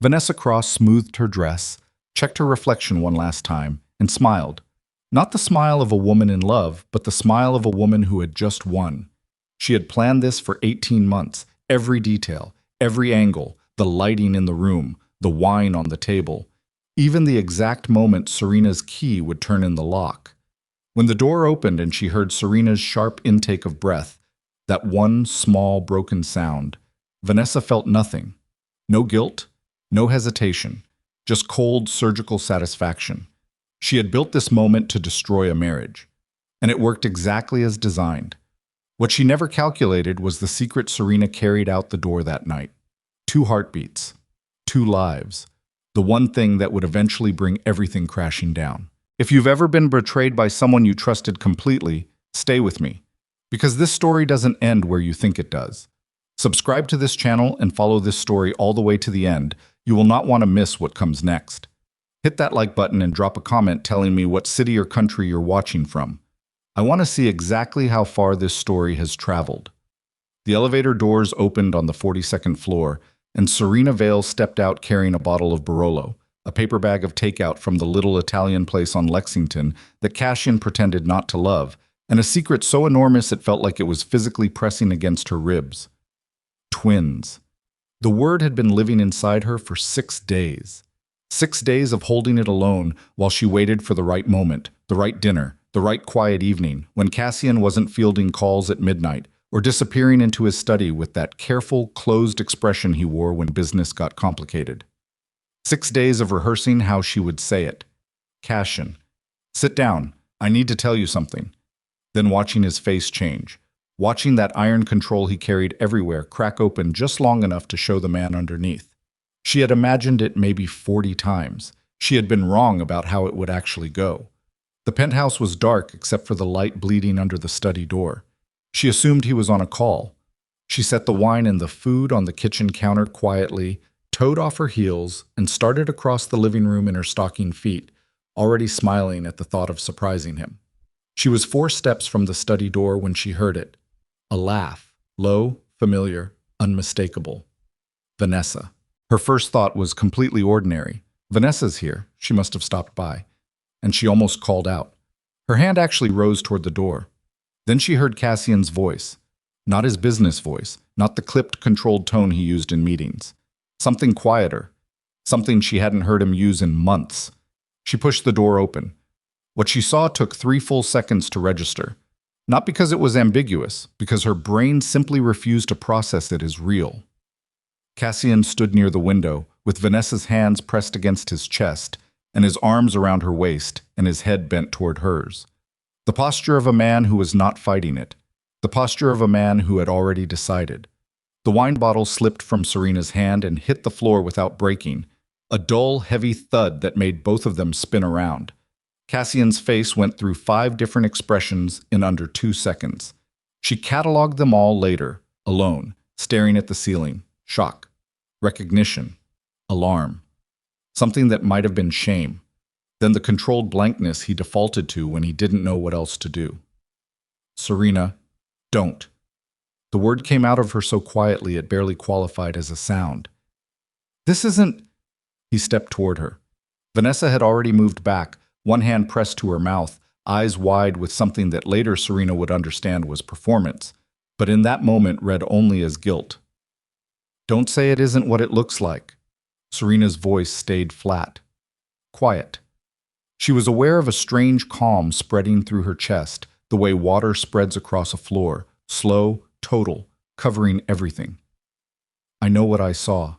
Vanessa Cross smoothed her dress, checked her reflection one last time, and smiled. Not the smile of a woman in love, but the smile of a woman who had just won. She had planned this for 18 months, every detail, every angle, the lighting in the room, the wine on the table, even the exact moment Serena's key would turn in the lock. When the door opened and she heard Serena's sharp intake of breath, that one small broken sound, Vanessa felt nothing. No guilt, no hesitation, just cold surgical satisfaction. She had built this moment to destroy a marriage, and it worked exactly as designed. What she never calculated was the secret Serena carried out the door that night. 2 heartbeats, 2 lives, the one thing that would eventually bring everything crashing down. If you've ever been betrayed by someone you trusted completely, stay with me, because this story doesn't end where you think it does. Subscribe to this channel and follow this story all the way to the end. You will not want to miss what comes next. Hit that like button and drop a comment telling me what city or country you're watching from. I want to see exactly how far this story has traveled. The elevator doors opened on the 42nd floor, and Serena Vale stepped out carrying a bottle of Barolo, a paper bag of takeout from the little Italian place on Lexington that Cassian pretended not to love, and a secret so enormous it felt like it was physically pressing against her ribs. Twins. The word had been living inside her for 6 days. 6 days of holding it alone while she waited for the right moment, the right dinner, the right quiet evening, when Cassian wasn't fielding calls at midnight or disappearing into his study with that careful, closed expression he wore when business got complicated. 6 days of rehearsing how she would say it. Cassian, sit down. I need to tell you something. Then watching his face change. Watching that iron control he carried everywhere crack open just long enough to show the man underneath. She had imagined it maybe 40 times. She had been wrong about how it would actually go. The penthouse was dark except for the light bleeding under the study door. She assumed he was on a call. She set the wine and the food on the kitchen counter quietly, toed off her heels, and started across the living room in her stocking feet, already smiling at the thought of surprising him. She was 4 steps from the study door when she heard it. A laugh, low, familiar, unmistakable. Vanessa. Her first thought was completely ordinary. Vanessa's here. She must have stopped by. And she almost called out. Her hand actually rose toward the door. Then she heard Cassian's voice. Not his business voice, not the clipped, controlled tone he used in meetings. Something quieter. Something she hadn't heard him use in months. She pushed the door open. What she saw took 3 full seconds to register. Not because it was ambiguous, because her brain simply refused to process it as real. Cassian stood near the window, with Vanessa's hands pressed against his chest, and his arms around her waist, and his head bent toward hers. The posture of a man who was not fighting it. The posture of a man who had already decided. The wine bottle slipped from Serena's hand and hit the floor without breaking, a dull, heavy thud that made both of them spin around. Cassian's face went through 5 different expressions in under 2 seconds. She cataloged them all later, alone, staring at the ceiling. Shock, recognition, alarm. Something that might have been shame. Then the controlled blankness he defaulted to when he didn't know what else to do. Serena, don't. The word came out of her so quietly it barely qualified as a sound. This isn't... He stepped toward her. Vanessa had already moved back, one hand pressed to her mouth, eyes wide with something that later Serena would understand was performance, but in that moment read only as guilt. Don't say it isn't what it looks like. Serena's voice stayed flat. Quiet. She was aware of a strange calm spreading through her chest, the way water spreads across a floor, slow, total, covering everything. I know what I saw.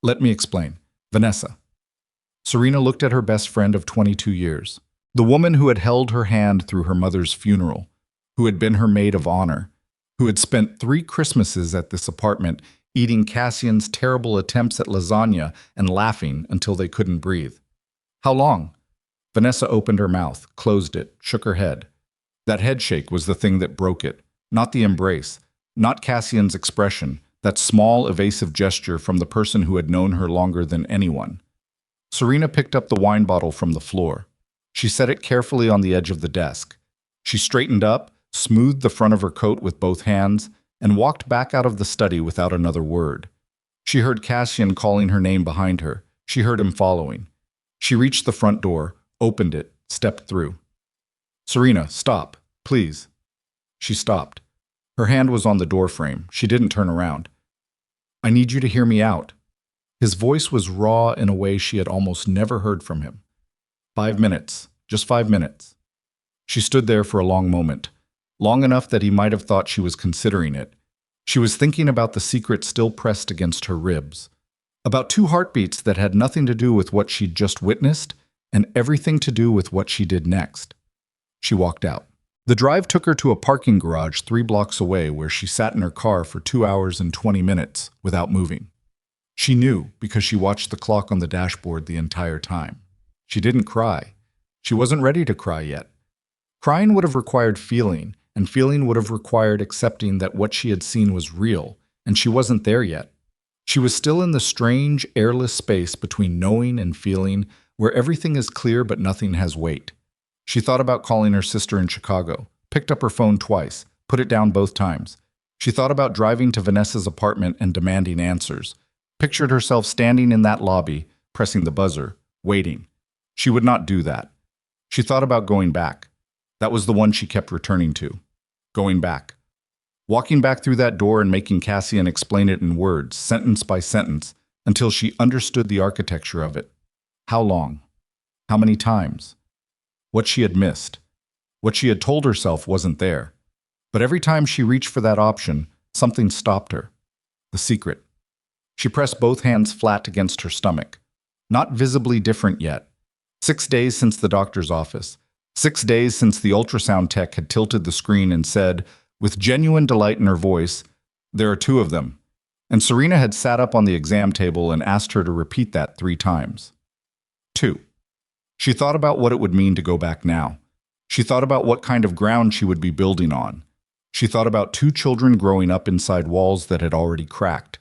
Let me explain. Vanessa. Serena looked at her best friend of 22 years, the woman who had held her hand through her mother's funeral, who had been her maid of honor, who had spent 3 Christmases at this apartment eating Cassian's terrible attempts at lasagna and laughing until they couldn't breathe. How long? Vanessa opened her mouth, closed it, shook her head. That headshake was the thing that broke it, not the embrace, not Cassian's expression, that small, evasive gesture from the person who had known her longer than anyone. Serena picked up the wine bottle from the floor. She set it carefully on the edge of the desk. She straightened up, smoothed the front of her coat with both hands, and walked back out of the study without another word. She heard Cassian calling her name behind her. She heard him following. She reached the front door, opened it, stepped through. "Serena, stop, please." She stopped. Her hand was on the doorframe. She didn't turn around. "I need you to hear me out." His voice was raw in a way she had almost never heard from him. 5 minutes. Just 5 minutes. She stood there for a long moment, long enough that he might have thought she was considering it. She was thinking about the secret still pressed against her ribs, about two heartbeats that had nothing to do with what she'd just witnessed and everything to do with what she did next. She walked out. The drive took her to a parking garage 3 blocks away where she sat in her car for 2 hours and 20 minutes without moving. She knew because she watched the clock on the dashboard the entire time. She didn't cry. She wasn't ready to cry yet. Crying would have required feeling, and feeling would have required accepting that what she had seen was real, and she wasn't there yet. She was still in the strange, airless space between knowing and feeling, where everything is clear but nothing has weight. She thought about calling her sister in Chicago, picked up her phone twice, put it down both times. She thought about driving to Vanessa's apartment and demanding answers, pictured herself standing in that lobby, pressing the buzzer, waiting. She would not do that. She thought about going back. That was the one she kept returning to. Going back. Walking back through that door and making Cassian explain it in words, sentence by sentence, until she understood the architecture of it. How long? How many times? What she had missed. What she had told herself wasn't there. But every time she reached for that option, something stopped her. The secret. She pressed both hands flat against her stomach. Not visibly different yet. 6 days since the doctor's office. 6 days since the ultrasound tech had tilted the screen and said, with genuine delight in her voice, "There are 2 of them." And Serena had sat up on the exam table and asked her to repeat that 3 times. 2. She thought about what it would mean to go back now. She thought about what kind of ground she would be building on. She thought about 2 children growing up inside walls that had already cracked.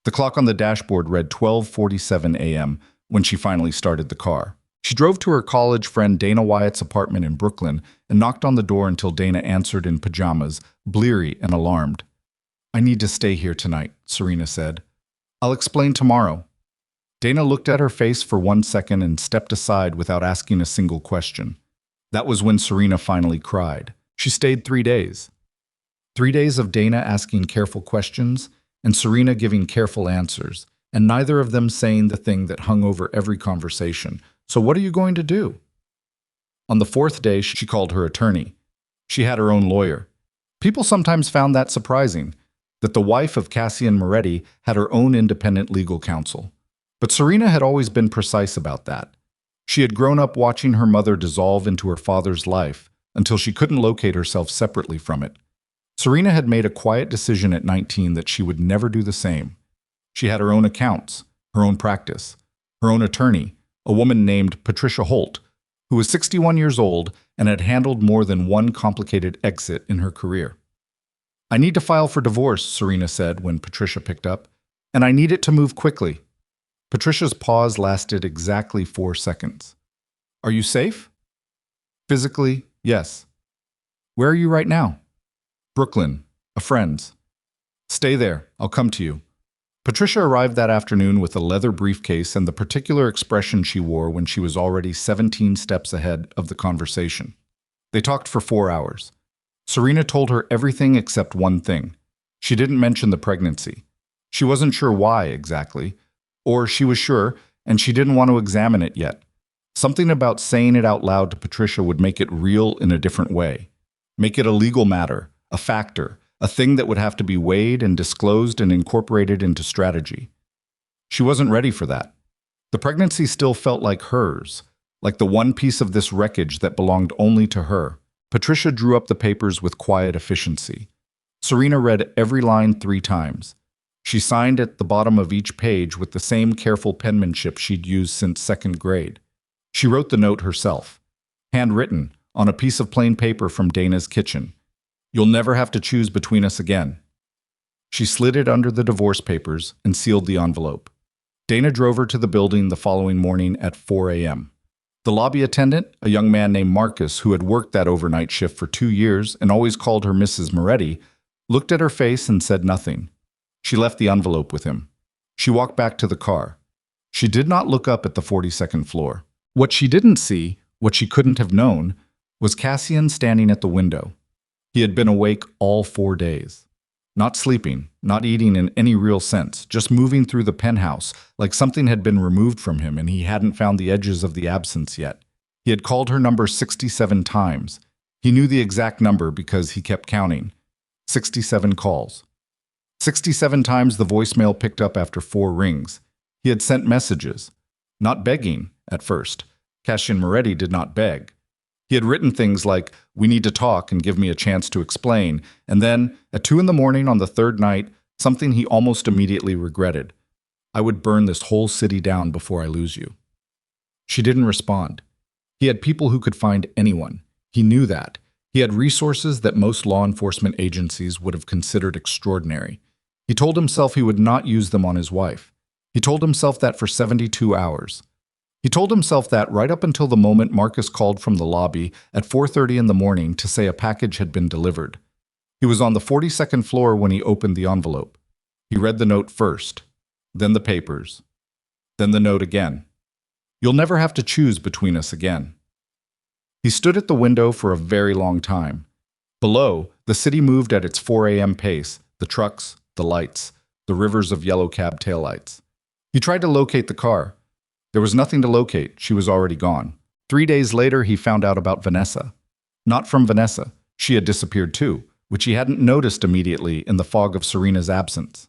The clock on the dashboard read 12:47 a.m. when she finally started the car. She drove to her college friend Dana Wyatt's apartment in Brooklyn and knocked on the door until Dana answered in pajamas, bleary and alarmed. "I need to stay here tonight," Serena said. "I'll explain tomorrow." Dana looked at her face for 1 second and stepped aside without asking a single question. That was when Serena finally cried. She stayed 3 days. 3 days of Dana asking careful questions and Serena giving careful answers, and neither of them saying the thing that hung over every conversation. "So what are you going to do?" On the 4th day, she called her attorney. She had her own lawyer. People sometimes found that surprising, that the wife of Cassian Moretti had her own independent legal counsel. But Serena had always been precise about that. She had grown up watching her mother dissolve into her father's life until she couldn't locate herself separately from it. Serena had made a quiet decision at 19 that she would never do the same. She had her own accounts, her own practice, her own attorney, a woman named Patricia Holt, who was 61 years old and had handled more than one complicated exit in her career. "I need to file for divorce," Serena said when Patricia picked up, "and I need it to move quickly." Patricia's pause lasted exactly 4 seconds. "Are you safe?" "Physically, yes." "Where are you right now?" "Brooklyn, a friend's." "Stay there, I'll come to you." Patricia arrived that afternoon with a leather briefcase and the particular expression she wore when she was already 17 steps ahead of the conversation. They talked for 4 hours. Serena told her everything except one thing. She didn't mention the pregnancy. She wasn't sure why exactly, or she was sure, and she didn't want to examine it yet. Something about saying it out loud to Patricia would make it real in a different way. Make it a legal matter, a factor, a thing that would have to be weighed and disclosed and incorporated into strategy. She wasn't ready for that. The pregnancy still felt like hers, like the one piece of this wreckage that belonged only to her. Patricia drew up the papers with quiet efficiency. Serena read every line 3 times. She signed at the bottom of each page with the same careful penmanship she'd used since 2nd grade. She wrote the note herself, handwritten, on a piece of plain paper from Dana's kitchen. "You'll never have to choose between us again." She slid it under the divorce papers and sealed the envelope. Dana drove her to the building the following morning at 4 a.m. The lobby attendant, a young man named Marcus who had worked that overnight shift for 2 years and always called her Mrs. Moretti, looked at her face and said nothing. She left the envelope with him. She walked back to the car. She did not look up at the 42nd floor. What she didn't see, what she couldn't have known, was Cassian standing at the window. He had been awake all 4 days. Not sleeping, not eating in any real sense, just moving through the penthouse like something had been removed from him and he hadn't found the edges of the absence yet. He had called her number 67 times. He knew the exact number because he kept counting. 67 calls. 67 times the voicemail picked up after 4 rings. He had sent messages. Not begging, at first. Cassian Moretti did not beg. He had written things like, "We need to talk and give me a chance to explain," and then, at 2 in the morning on the 3rd night, something he almost immediately regretted. "I would burn this whole city down before I lose you." She didn't respond. He had people who could find anyone. He knew that. He had resources that most law enforcement agencies would have considered extraordinary. He told himself he would not use them on his wife. He told himself that for 72 hours. He told himself that right up until the moment Marcus called from the lobby at 4:30 in the morning to say a package had been delivered. He was on the 42nd floor when he opened the envelope. He read the note first, then the papers, then the note again. "You'll never have to choose between us again." He stood at the window for a very long time. Below, the city moved at its 4 a.m. pace, the trucks, the lights, the rivers of yellow cab taillights. He tried to locate the car. There was nothing to locate. She was already gone. 3 days later, he found out about Vanessa. Not from Vanessa. She had disappeared too, which he hadn't noticed immediately in the fog of Serena's absence.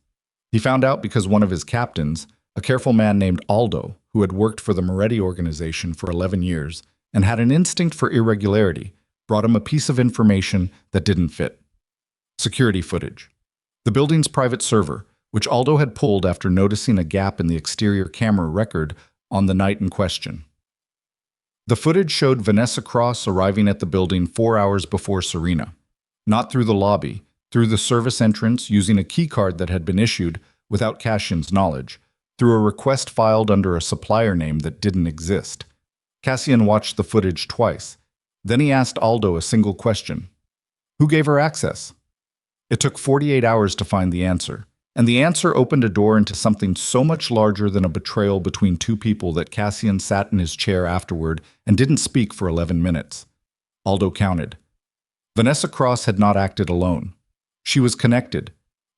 He found out because one of his captains, a careful man named Aldo, who had worked for the Moretti organization for 11 years and had an instinct for irregularity, brought him a piece of information that didn't fit. Security footage. The building's private server, which Aldo had pulled after noticing a gap in the exterior camera record on the night in question. The footage showed Vanessa Cross arriving at the building 4 hours before Serena. Not through the lobby, through the service entrance using a key card that had been issued without Cassian's knowledge, through a request filed under a supplier name that didn't exist. Cassian watched the footage twice. Then he asked Aldo a single question. Who gave her access? It took 48 hours to find the answer. And the answer opened a door into something so much larger than a betrayal between 2 people that Cassian sat in his chair afterward and didn't speak for 11 minutes. Aldo counted. Vanessa Cross had not acted alone. She was connected,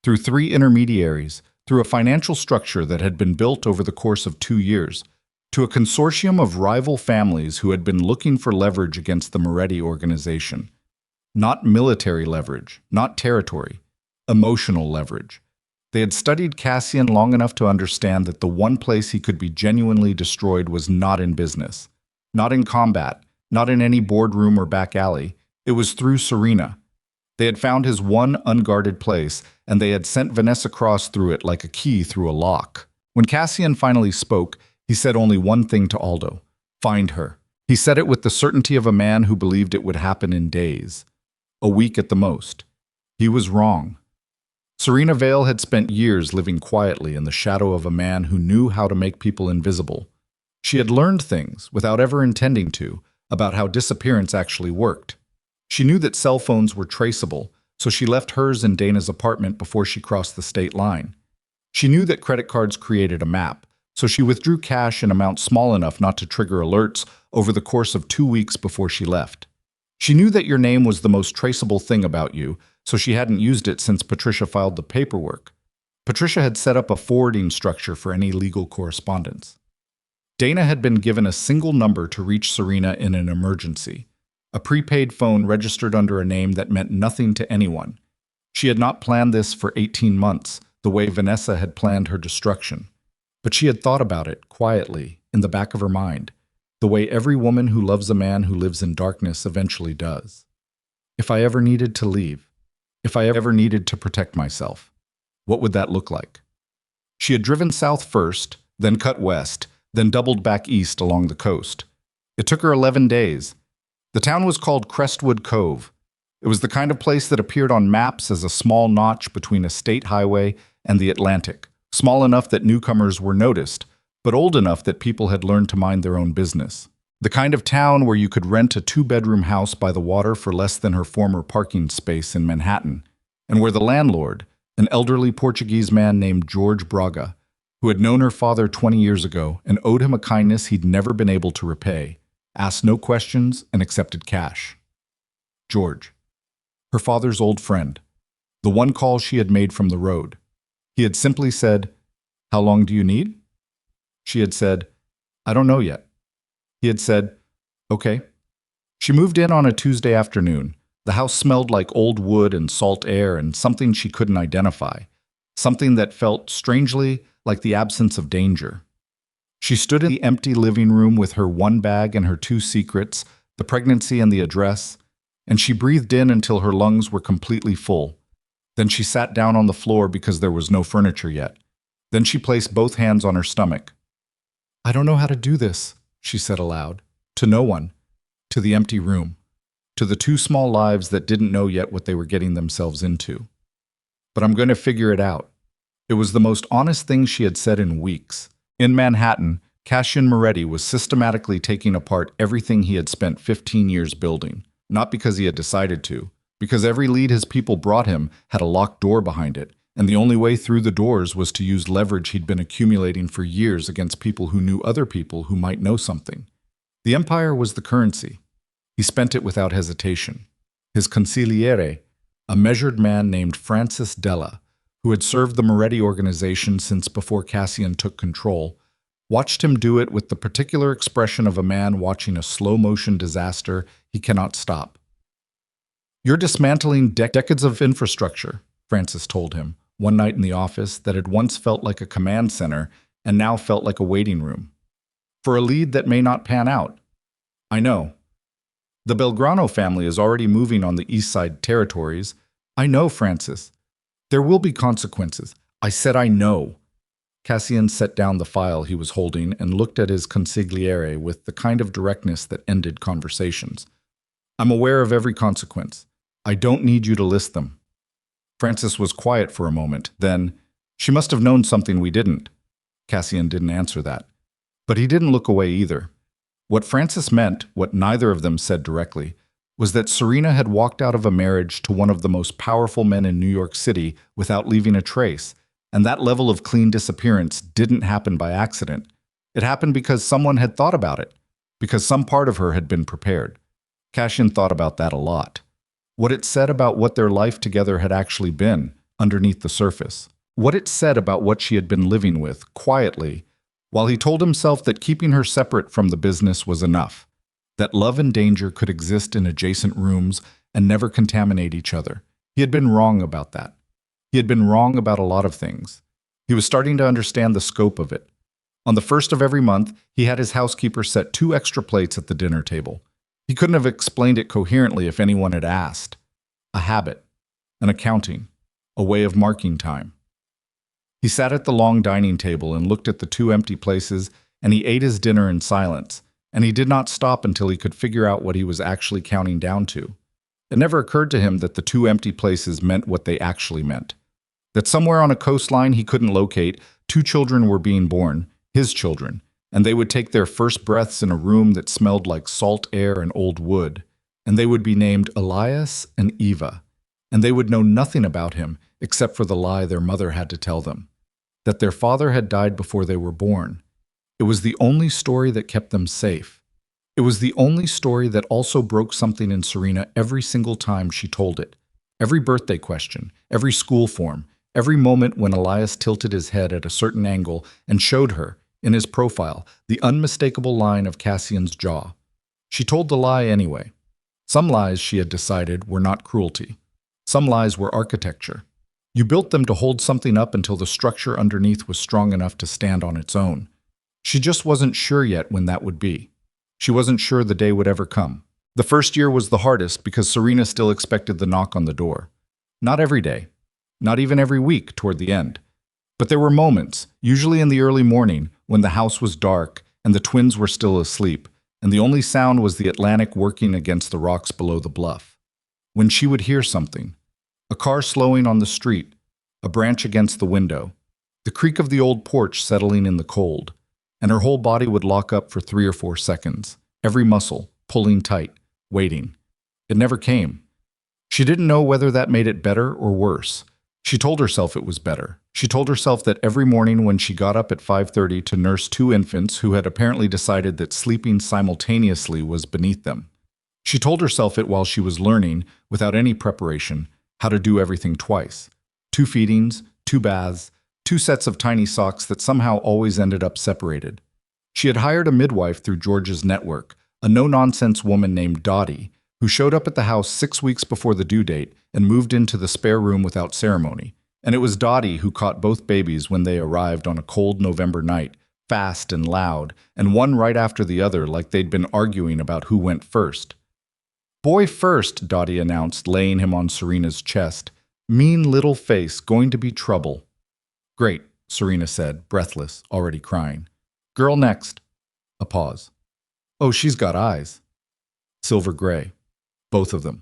through 3 intermediaries, through a financial structure that had been built over the course of 2 years, to a consortium of rival families who had been looking for leverage against the Moretti organization. Not military leverage, not territory, emotional leverage. They had studied Cassian long enough to understand that the one place he could be genuinely destroyed was not in business, not in combat, not in any boardroom or back alley. It was through Serena. They had found his one unguarded place, and they had sent Vanessa Cross through it like a key through a lock. When Cassian finally spoke, he said only one thing to Aldo: find her. He said it with the certainty of a man who believed it would happen in days, a week at the most. He was wrong. Serena Vale had spent years living quietly in the shadow of a man who knew how to make people invisible. She had learned things, without ever intending to, about how disappearance actually worked. She knew that cell phones were traceable, so she left hers in Dana's apartment before she crossed the state line. She knew that credit cards created a map, so she withdrew cash in amounts small enough not to trigger alerts over the course of 2 weeks before she left. She knew that your name was the most traceable thing about you, so she hadn't used it since Patricia filed the paperwork. Patricia had set up a forwarding structure for any legal correspondence. Dana had been given a single number to reach Serena in an emergency, a prepaid phone registered under a name that meant nothing to anyone. She had not planned this for 18 months, the way Vanessa had planned her destruction. But she had thought about it, quietly, in the back of her mind, the way every woman who loves a man who lives in darkness eventually does. If I ever needed to leave, if I ever needed to protect myself, what would that look like? She had driven south first, then cut west, then doubled back east along the coast. It took her 11 days. The town was called Crestwood Cove. It was the kind of place that appeared on maps as a small notch between a state highway and the Atlantic, small enough that newcomers were noticed, but old enough that people had learned to mind their own business. The kind of town where you could rent a 2-bedroom house by the water for less than her former parking space in Manhattan, and where the landlord, an elderly Portuguese man named George Braga, who had known her father 20 years ago and owed him a kindness he'd never been able to repay, asked no questions and accepted cash. George, her father's old friend, the one call she had made from the road. He had simply said, "How long do you need?" She had said, "I don't know yet." He had said, "Okay." She moved in on a Tuesday afternoon. The house smelled like old wood and salt air and something she couldn't identify, something that felt strangely like the absence of danger. She stood in the empty living room with her one bag and her two secrets, the pregnancy and the address, and she breathed in until her lungs were completely full. Then she sat down on the floor because there was no furniture yet. Then she placed both hands on her stomach. "I don't know how to do this," she said aloud, to no one, to the empty room, to the two small lives that didn't know yet what they were getting themselves into. "But I'm going to figure it out." It was the most honest thing she had said in weeks. In Manhattan, Cassian Moretti was systematically taking apart everything he had spent 15 years building, not because he had decided to, because every lead his people brought him had a locked door behind it, and the only way through the doors was to use leverage he'd been accumulating for years against people who knew other people who might know something. The empire was the currency. He spent it without hesitation. His consigliere, a measured man named Francis Della, who had served the Moretti organization since before Cassian took control, watched him do it with the particular expression of a man watching a slow-motion disaster he cannot stop. "You're dismantling decades of infrastructure," Francis told him, one night in the office that had once felt like a command center and now felt like a waiting room. "For a lead that may not pan out." "I know. The Belgrano family is already moving on the East Side territories." "I know, Francis. There will be consequences." "I said I know." Cassian set down the file he was holding and looked at his consigliere with the kind of directness that ended conversations. "I'm aware of every consequence. I don't need you to list them." Francis was quiet for a moment. Then, "She must have known something we didn't." Cassian didn't answer that. But he didn't look away either. What Francis meant, what neither of them said directly, was that Serena had walked out of a marriage to one of the most powerful men in New York City without leaving a trace, and that level of clean disappearance didn't happen by accident. It happened because someone had thought about it, because some part of her had been prepared. Cassian thought about that a lot. What it said about what their life together had actually been, underneath the surface. What it said about what she had been living with, quietly, while he told himself that keeping her separate from the business was enough, that love and danger could exist in adjacent rooms and never contaminate each other. He had been wrong about that. He had been wrong about a lot of things. He was starting to understand the scope of it. On the first of every month, he had his housekeeper set 2 extra plates at the dinner table. He couldn't have explained it coherently if anyone had asked. A habit, an accounting, a way of marking time. He sat at the long dining table and looked at the 2 empty places, and he ate his dinner in silence, and he did not stop until he could figure out what he was actually counting down to. It never occurred to him that the 2 empty places meant what they actually meant. That somewhere on a coastline he couldn't locate, 2 children were being born, his children, and they would take their first breaths in a room that smelled like salt air and old wood, and they would be named Elias and Eva, and they would know nothing about him except for the lie their mother had to tell them, that their father had died before they were born. It was the only story that kept them safe. It was the only story that also broke something in Serena every single time she told it. Every birthday question, every school form, every moment when Elias tilted his head at a certain angle and showed her, in his profile, the unmistakable line of Cassian's jaw. She told the lie anyway. Some lies, she had decided, were not cruelty. Some lies were architecture. You built them to hold something up until the structure underneath was strong enough to stand on its own. She just wasn't sure yet when that would be. She wasn't sure the day would ever come. The first year was the hardest because Serena still expected the knock on the door. Not every day. Not even every week toward the end. But there were moments, usually in the early morning, when the house was dark and the twins were still asleep, and the only sound was the Atlantic working against the rocks below the bluff. When she would hear something. A car slowing on the street, a branch against the window, the creak of the old porch settling in the cold, and her whole body would lock up for 3 or 4 seconds, every muscle pulling tight, waiting. It never came. She didn't know whether that made it better or worse. She told herself it was better. She told herself that every morning when she got up at 5:30 to nurse two infants who had apparently decided that sleeping simultaneously was beneath them. She told herself it while she was learning, without any preparation, how to do everything twice. 2 feedings, 2 baths, 2 sets of tiny socks that somehow always ended up separated. She had hired a midwife through George's network, a no-nonsense woman named Dottie, who showed up at the house 6 weeks before the due date and moved into the spare room without ceremony. And it was Dottie who caught both babies when they arrived on a cold November night, fast and loud, and one right after the other like they'd been arguing about who went first. "Boy first," Dottie announced, laying him on Serena's chest. "Mean little face, going to be trouble." "Great," Serena said, breathless, already crying. "Girl next." A pause. "Oh, she's got eyes." Silver gray. Both of them.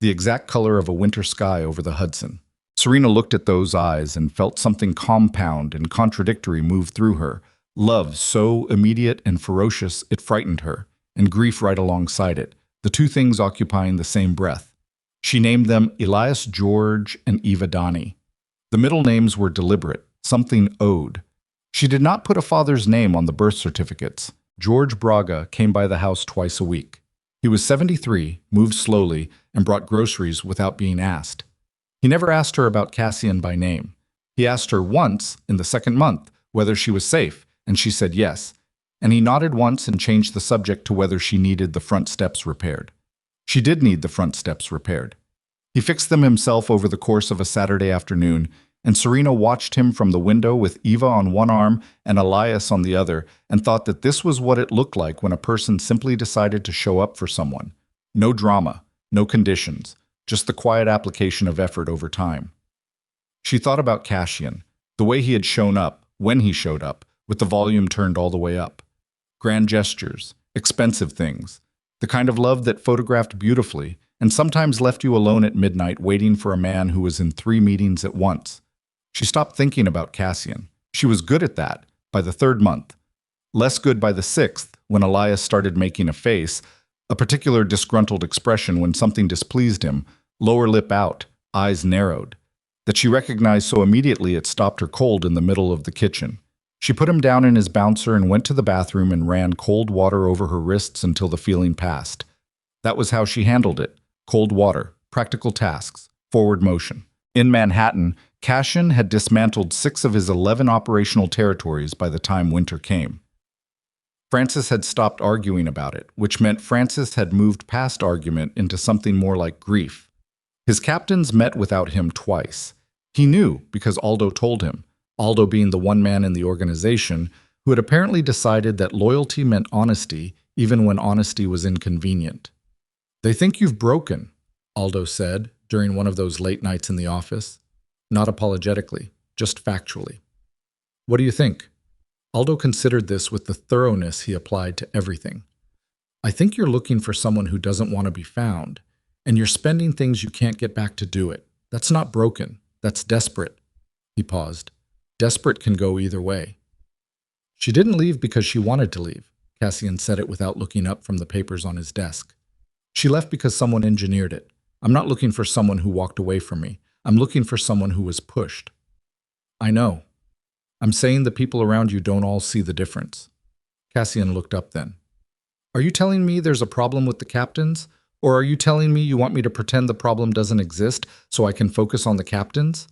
The exact color of a winter sky over the Hudson. Serena looked at those eyes and felt something compound and contradictory move through her. Love so immediate and ferocious it frightened her, and grief right alongside it, the two things occupying the same breath. She named them Elias George and Eva Donnie. The middle names were deliberate, something owed. She did not put a father's name on the birth certificates. George Braga came by the house twice a week. He was 73, moved slowly, and brought groceries without being asked. He never asked her about Cassian by name. He asked her once, in the second month, whether she was safe, and she said yes. And he nodded once and changed the subject to whether she needed the front steps repaired. She did need the front steps repaired. He fixed them himself over the course of a Saturday afternoon, and Serena watched him from the window with Eva on one arm and Elias on the other, and thought that this was what it looked like when a person simply decided to show up for someone. No drama, no conditions, just the quiet application of effort over time. She thought about Cassian, the way he had shown up, when he showed up, with the volume turned all the way up. Grand gestures, expensive things, the kind of love that photographed beautifully and sometimes left you alone at midnight waiting for a man who was in 3 meetings at once. She stopped thinking about Cassian. She was good at that by the 3rd month. Less good by the 6th, when Elias started making a face, a particular disgruntled expression when something displeased him, lower lip out, eyes narrowed, that she recognized so immediately it stopped her cold in the middle of the kitchen. She put him down in his bouncer and went to the bathroom and ran cold water over her wrists until the feeling passed. That was how she handled it. Cold water, practical tasks, forward motion. In Manhattan, Cassian had dismantled 6 of his 11 operational territories by the time winter came. Francis had stopped arguing about it, which meant Francis had moved past argument into something more like grief. His captains met without him twice. He knew because Aldo told him, Aldo being the one man in the organization who had apparently decided that loyalty meant honesty even when honesty was inconvenient. "They think you've broken," Aldo said during one of those late nights in the office. Not apologetically, just factually. "What do you think?" Aldo considered this with the thoroughness he applied to everything. "I think you're looking for someone who doesn't want to be found, and you're spending things you can't get back to do it. That's not broken. That's desperate." He paused. Desperate can go either way. "She didn't leave because she wanted to leave," Cassian said it without looking up from the papers on his desk. "She left because someone engineered it. I'm not looking for someone who walked away from me. I'm looking for someone who was pushed." "I know. I'm saying the people around you don't all see the difference." Cassian looked up then. "Are you telling me there's a problem with the captains? Or are you telling me you want me to pretend the problem doesn't exist so I can focus on the captains?"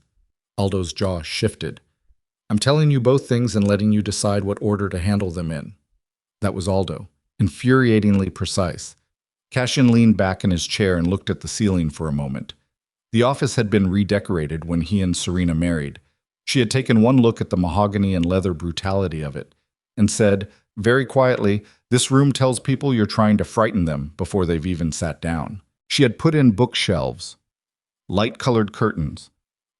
Aldo's jaw shifted. "I'm telling you both things and letting you decide what order to handle them in." That was Aldo, infuriatingly precise. Cassian leaned back in his chair and looked at the ceiling for a moment. The office had been redecorated when he and Serena married. She had taken one look at the mahogany and leather brutality of it and said, very quietly, "This room tells people you're trying to frighten them before they've even sat down." She had put in bookshelves, light-colored curtains,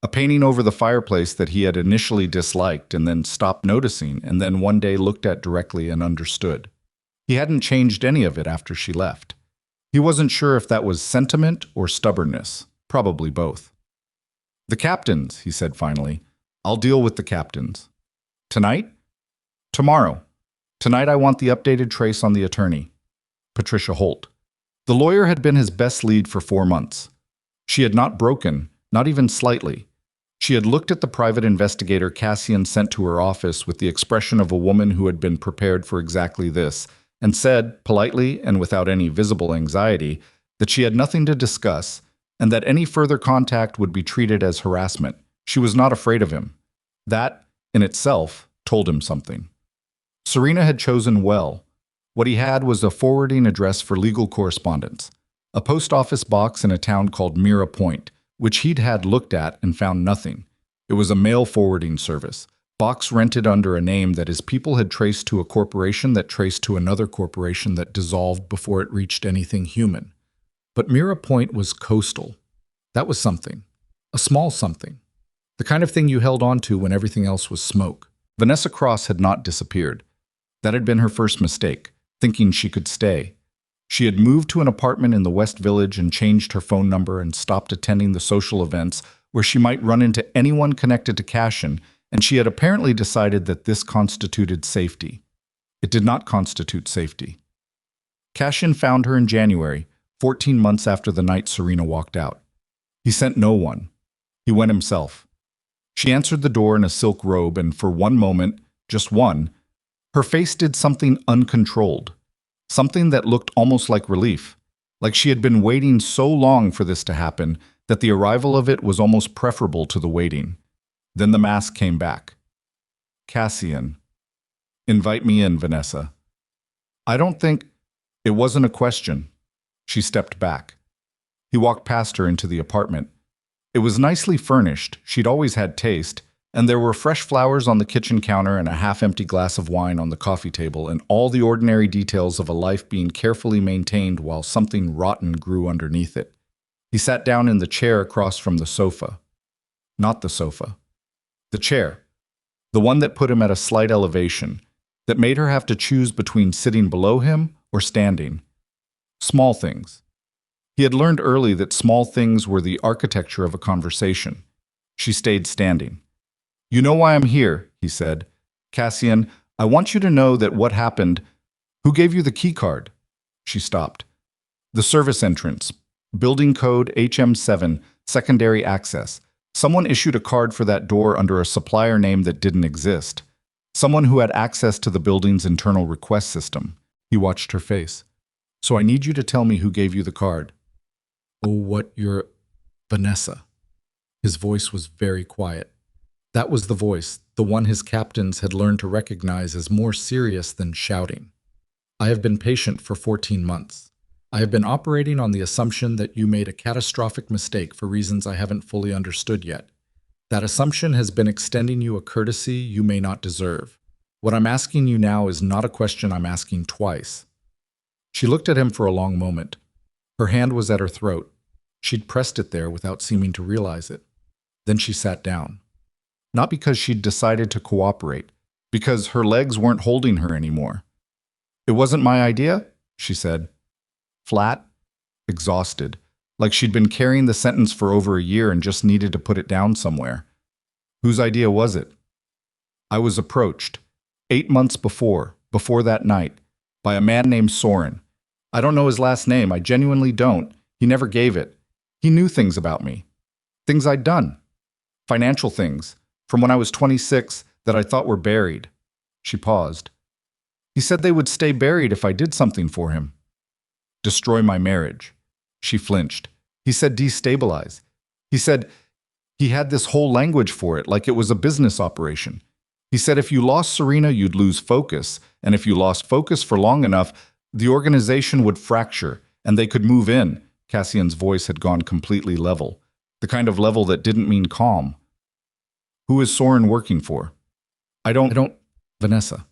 a painting over the fireplace that he had initially disliked and then stopped noticing and then one day looked at directly and understood. He hadn't changed any of it after she left. He wasn't sure if that was sentiment or stubbornness, probably both. "The captains," he said finally. "I'll deal with the captains." "Tonight?" "Tomorrow. Tonight I want the updated trace on the attorney." Patricia Holt. The lawyer had been his best lead for 4 months. She had not broken, not even slightly. She had looked at the private investigator Cassian sent to her office with the expression of a woman who had been prepared for exactly this, and said, politely and without any visible anxiety, that she had nothing to discuss, and that any further contact would be treated as harassment. She was not afraid of him. That, in itself, told him something. Serena had chosen well. What he had was a forwarding address for legal correspondence, a post office box in a town called Mira Point, which he'd had looked at and found nothing. It was a mail forwarding service, box rented under a name that his people had traced to a corporation that traced to another corporation that dissolved before it reached anything human. But Mira Point was coastal. That was something. A small something. The kind of thing you held on to when everything else was smoke. Vanessa Cross had not disappeared. That had been her first mistake, thinking she could stay. She had moved to an apartment in the West Village and changed her phone number and stopped attending the social events where she might run into anyone connected to Cassian, and she had apparently decided that this constituted safety. It did not constitute safety. Cassian found her in January, 14 months after the night Serena walked out. He sent no one. He went himself. She answered the door in a silk robe, and for one moment, just one, her face did something uncontrolled. Something that looked almost like relief, like she had been waiting so long for this to happen that the arrival of it was almost preferable to the waiting. Then the mask came back. Cassian. Invite me in, Vanessa. I don't think... It wasn't a question. She stepped back. He walked past her into the apartment. It was nicely furnished, she'd always had taste, and there were fresh flowers on the kitchen counter and a half-empty glass of wine on the coffee table, and all the ordinary details of a life being carefully maintained while something rotten grew underneath it. He sat down in the chair across from the sofa. Not the sofa. The chair. The one that put him at a slight elevation, that made her have to choose between sitting below him or standing. Small things. He had learned early that small things were the architecture of a conversation. She stayed standing. You know why I'm here, he said. Cassian, I want you to know that what happened... Who gave you the key card? She stopped. The service entrance. Building code HM7, secondary access. Someone issued a card for that door under a supplier name that didn't exist. Someone who had access to the building's internal request system. He watched her face. So I need you to tell me who gave you the card. Oh, what you're... Vanessa. His voice was very quiet. That was the voice, the one his captains had learned to recognize as more serious than shouting. I have been patient for 14 months. I have been operating on the assumption that you made a catastrophic mistake for reasons I haven't fully understood yet. That assumption has been extending you a courtesy you may not deserve. What I'm asking you now is not a question I'm asking twice. She looked at him for a long moment. Her hand was at her throat. She'd pressed it there without seeming to realize it. Then she sat down. Not because she'd decided to cooperate, because her legs weren't holding her anymore. It wasn't my idea, she said. Flat, exhausted, like she'd been carrying the sentence for over a year and just needed to put it down somewhere. Whose idea was it? I was approached, 8 months before that night, by a man named Soren. I don't know his last name, I genuinely don't. He never gave it. He knew things about me. Things I'd done. Financial things, from when I was 26, that I thought were buried. She paused. He said they would stay buried if I did something for him. Destroy my marriage. She flinched. He said destabilize. He said he had this whole language for it, like it was a business operation. He said if you lost Serena, you'd lose focus, and if you lost focus for long enough, the organization would fracture, and they could move in. Cassian's voice had gone completely level, the kind of level that didn't mean calm. Who is Soren working for? I don't... Vanessa.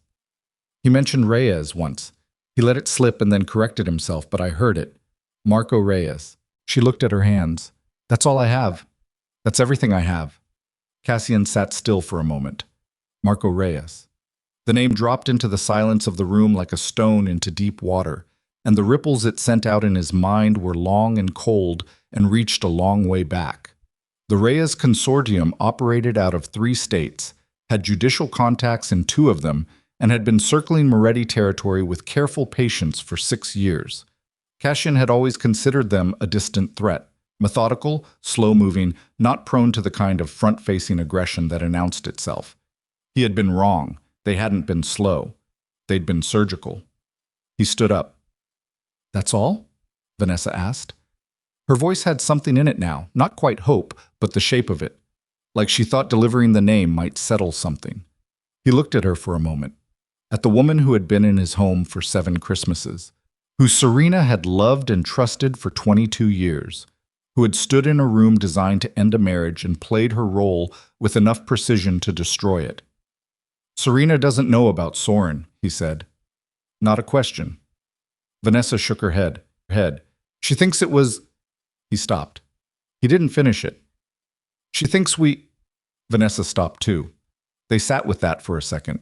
He mentioned Reyes once. He let it slip and then corrected himself, but I heard it. Marco Reyes. She looked at her hands. That's all I have. That's everything I have. Cassian sat still for a moment. Marco Reyes. The name dropped into the silence of the room like a stone into deep water, and the ripples it sent out in his mind were long and cold and reached a long way back. The Reyes Consortium operated out of 3 states, had judicial contacts in 2 of them, and had been circling Moretti territory with careful patience for 6 years. Cassian had always considered them a distant threat. Methodical, slow-moving, not prone to the kind of front-facing aggression that announced itself. He had been wrong. They hadn't been slow. They'd been surgical. He stood up. "That's all?" Vanessa asked. Her voice had something in it now, not quite hope, but the shape of it, like she thought delivering the name might settle something. He looked at her for a moment, at the woman who had been in his home for 7 Christmases, who Serena had loved and trusted for 22 years, who had stood in a room designed to end a marriage and played her role with enough precision to destroy it. "Serena doesn't know about Soren," he said. "Not a question." Vanessa shook her head. "She thinks it was—" He stopped. He didn't finish it. "She thinks we—" Vanessa stopped too. They sat with that for a second.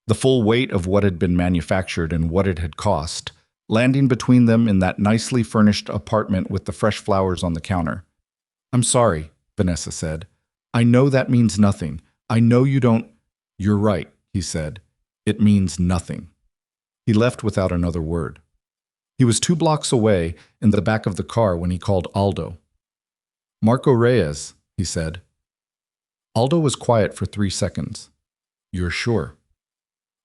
The full weight of what had been manufactured and what it had cost, landing between them in that nicely furnished apartment with the fresh flowers on the counter. "I'm sorry," Vanessa said. "I know that means nothing. I know you don't—" "You're right," he said. "It means nothing." He left without another word. He was 2 blocks away in the back of the car when he called Aldo. "Marco Reyes," he said. Aldo was quiet for 3 seconds. "You're sure?"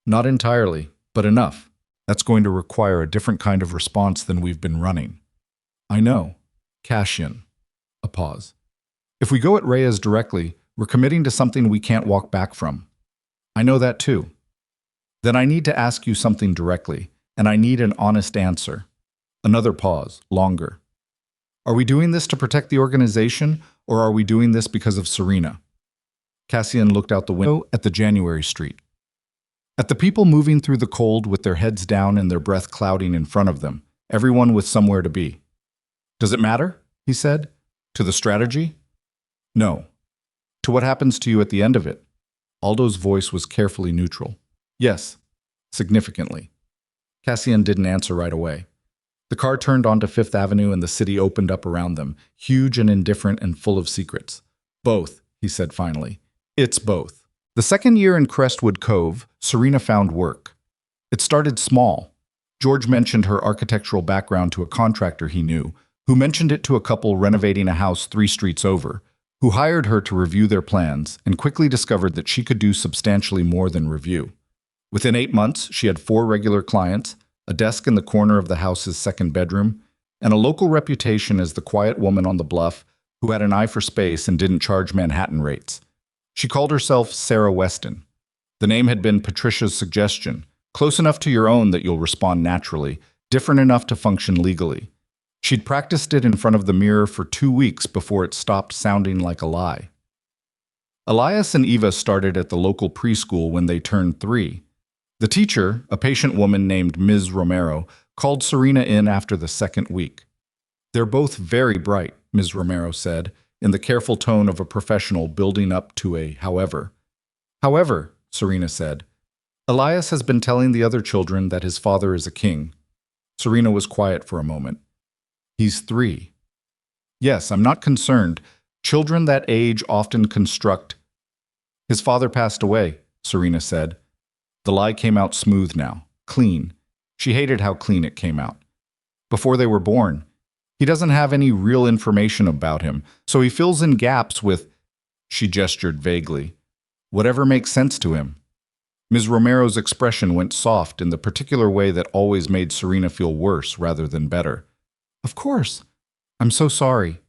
"Not entirely, but enough. That's going to require a different kind of response than we've been running." "I know." "Cash in." A pause. "If we go at Reyes directly, we're committing to something we can't walk back from." "I know that too." "Then I need to ask you something directly, and I need an honest answer." Another pause, longer. "Are we doing this to protect the organization, or are we doing this because of Serena?" Cassian looked out the window at the January street. At the people moving through the cold with their heads down and their breath clouding in front of them, everyone with somewhere to be. "Does it matter?" he said. "To the strategy?" "No." "To what happens to you at the end of it?" Aldo's voice was carefully neutral. "Yes, significantly." Cassian didn't answer right away. The car turned onto Fifth Avenue and the city opened up around them, huge and indifferent and full of secrets. "Both," he said finally. "It's both." The second year in Crestwood Cove, Serena found work. It started small. George mentioned her architectural background to a contractor he knew, who mentioned it to a couple renovating a house 3 streets over, who hired her to review their plans and quickly discovered that she could do substantially more than review. Within 8 months, she had 4 regular clients, a desk in the corner of the house's 2nd bedroom, and a local reputation as the quiet woman on the bluff who had an eye for space and didn't charge Manhattan rates. She called herself Sarah Weston. The name had been Patricia's suggestion, close enough to your own that you'll respond naturally, different enough to function legally. She'd practiced it in front of the mirror for 2 weeks before it stopped sounding like a lie. Elias and Eva started at the local preschool when they turned 3. The teacher, a patient woman named Ms. Romero, called Serena in after the 2nd week. "They're both very bright," Ms. Romero said, in the careful tone of a professional building up to a however. "However," Serena said, "Elias has been telling the other children that his father is a king." Serena was quiet for a moment. "He's 3. "Yes, I'm not concerned. Children that age often construct—" "His father passed away," Serena said. The lie came out smooth now, clean. She hated how clean it came out. "Before they were born. He doesn't have any real information about him, so he fills in gaps with—" She gestured vaguely. "Whatever makes sense to him." Ms. Romero's expression went soft in the particular way that always made Serena feel worse rather than better. "Of course. I'm so sorry."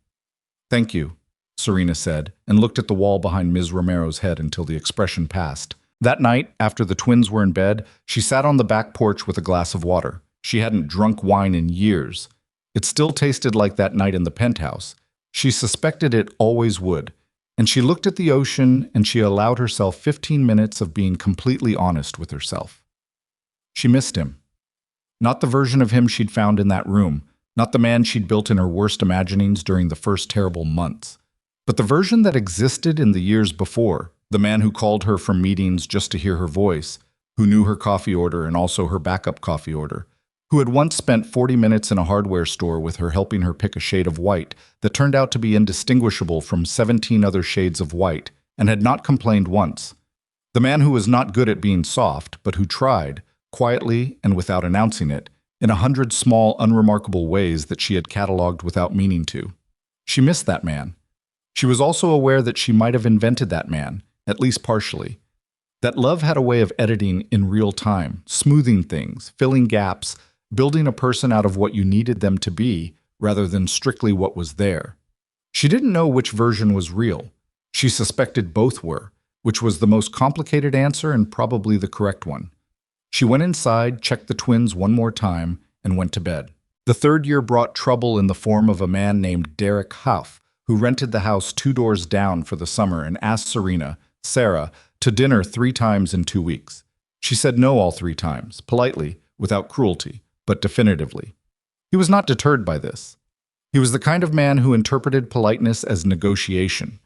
"Thank you," Serena said, and looked at the wall behind Ms. Romero's head until the expression passed. That night, after the twins were in bed, she sat on the back porch with a glass of water. She hadn't drunk wine in years. It still tasted like that night in the penthouse. She suspected it always would. And she looked at the ocean and she allowed herself 15 minutes of being completely honest with herself. She missed him. Not the version of him she'd found in that room, not the man she'd built in her worst imaginings during the first terrible months, but the version that existed in the years before, the man who called her from meetings just to hear her voice, who knew her coffee order and also her backup coffee order, who had once spent 40 minutes in a hardware store with her helping her pick a shade of white that turned out to be indistinguishable from 17 other shades of white and had not complained once. The man who was not good at being soft, but who tried, quietly and without announcing it, in 100 small, unremarkable ways that she had cataloged without meaning to. She missed that man. She was also aware that she might have invented that man, at least partially. That love had a way of editing in real time, smoothing things, filling gaps, building a person out of what you needed them to be, rather than strictly what was there. She didn't know which version was real. She suspected both were, which was the most complicated answer and probably the correct one. She went inside, checked the twins one more time, and went to bed. The third year brought trouble in the form of a man named Derek Huff, who rented the house 2 doors down for the summer and asked Serena, Sarah, to dinner 3 times in 2 weeks. She said no all 3 times, politely, without cruelty, but definitively. He was not deterred by this. He was the kind of man who interpreted politeness as negotiation.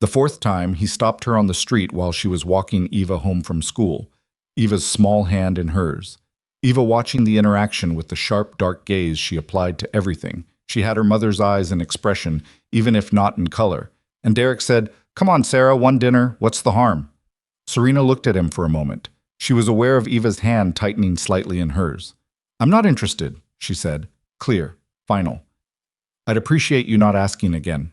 The 4th time, he stopped her on the street while she was walking Eva home from school, Eva's small hand in hers. Eva watching the interaction with the sharp, dark gaze she applied to everything. She had her mother's eyes and expression, even if not in color. And Derek said, "Come on, Sarah, one dinner, what's the harm?" Serena looked at him for a moment. She was aware of Eva's hand tightening slightly in hers. "I'm not interested," she said. Clear. Final. "I'd appreciate you not asking again."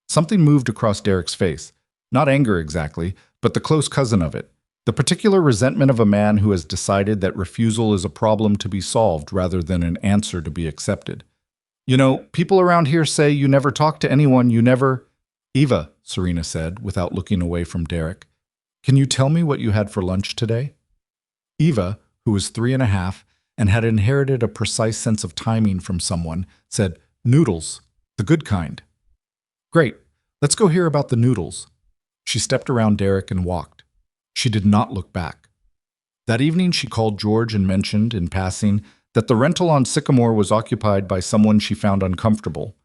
Something moved across Derek's face. Not anger exactly, but the close cousin of it. The particular resentment of a man who has decided that refusal is a problem to be solved rather than an answer to be accepted. "You know, people around here say you never talk to anyone, you never—" "Eva," Serena said, without looking away from Derek, "can you tell me what you had for lunch today?" Eva, who was 3.5 and had inherited a precise sense of timing from someone, said, "Noodles, the good kind." "Great, let's go hear about the noodles." She stepped around Derek and walked. She did not look back. That evening she called George and mentioned, in passing, that the rental on Sycamore was occupied by someone she found uncomfortable.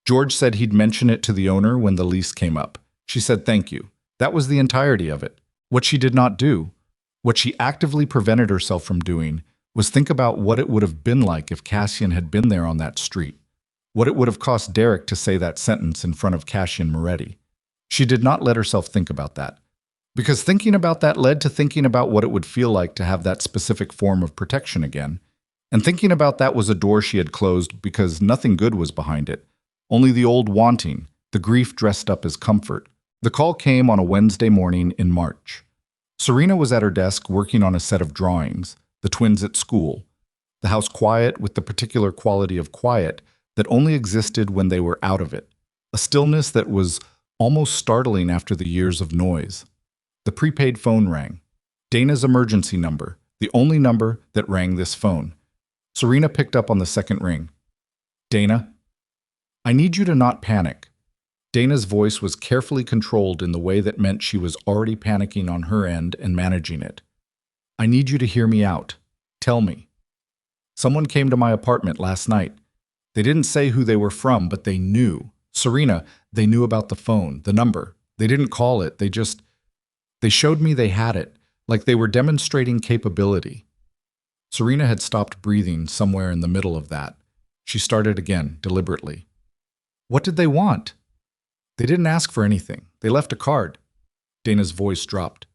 George said he'd mention it to the owner when the lease came up. She said thank you. That was the entirety of it. What she did not do, what she actively prevented herself from doing, was think about what it would have been like if Cassian had been there on that street. What it would have cost Derek to say that sentence in front of Cassian Moretti. She did not let herself think about that. Because thinking about that led to thinking about what it would feel like to have that specific form of protection again. And thinking about that was a door she had closed because nothing good was behind it. Only the old wanting, the grief dressed up as comfort. The call came on a Wednesday morning in March. Serena was at her desk working on a set of drawings, the twins at school. The house quiet with the particular quality of quiet that only existed when they were out of it. A stillness that was almost startling after the years of noise. The prepaid phone rang. Dana's emergency number, the only number that rang this phone. Serena picked up on the second ring. "Dana, I need you to not panic." Dana's voice was carefully controlled in the way that meant she was already panicking on her end and managing it. "I need you to hear me out. Tell me. Someone came to my apartment last night. They didn't say who they were from, but they knew. Serena, they knew about the phone, the number. They didn't call it, they showed me they had it, like they were demonstrating capability." Serena had stopped breathing somewhere in the middle of that. She started again, deliberately. "What did they want?" "They didn't ask for anything. They left a card." Dana's voice dropped.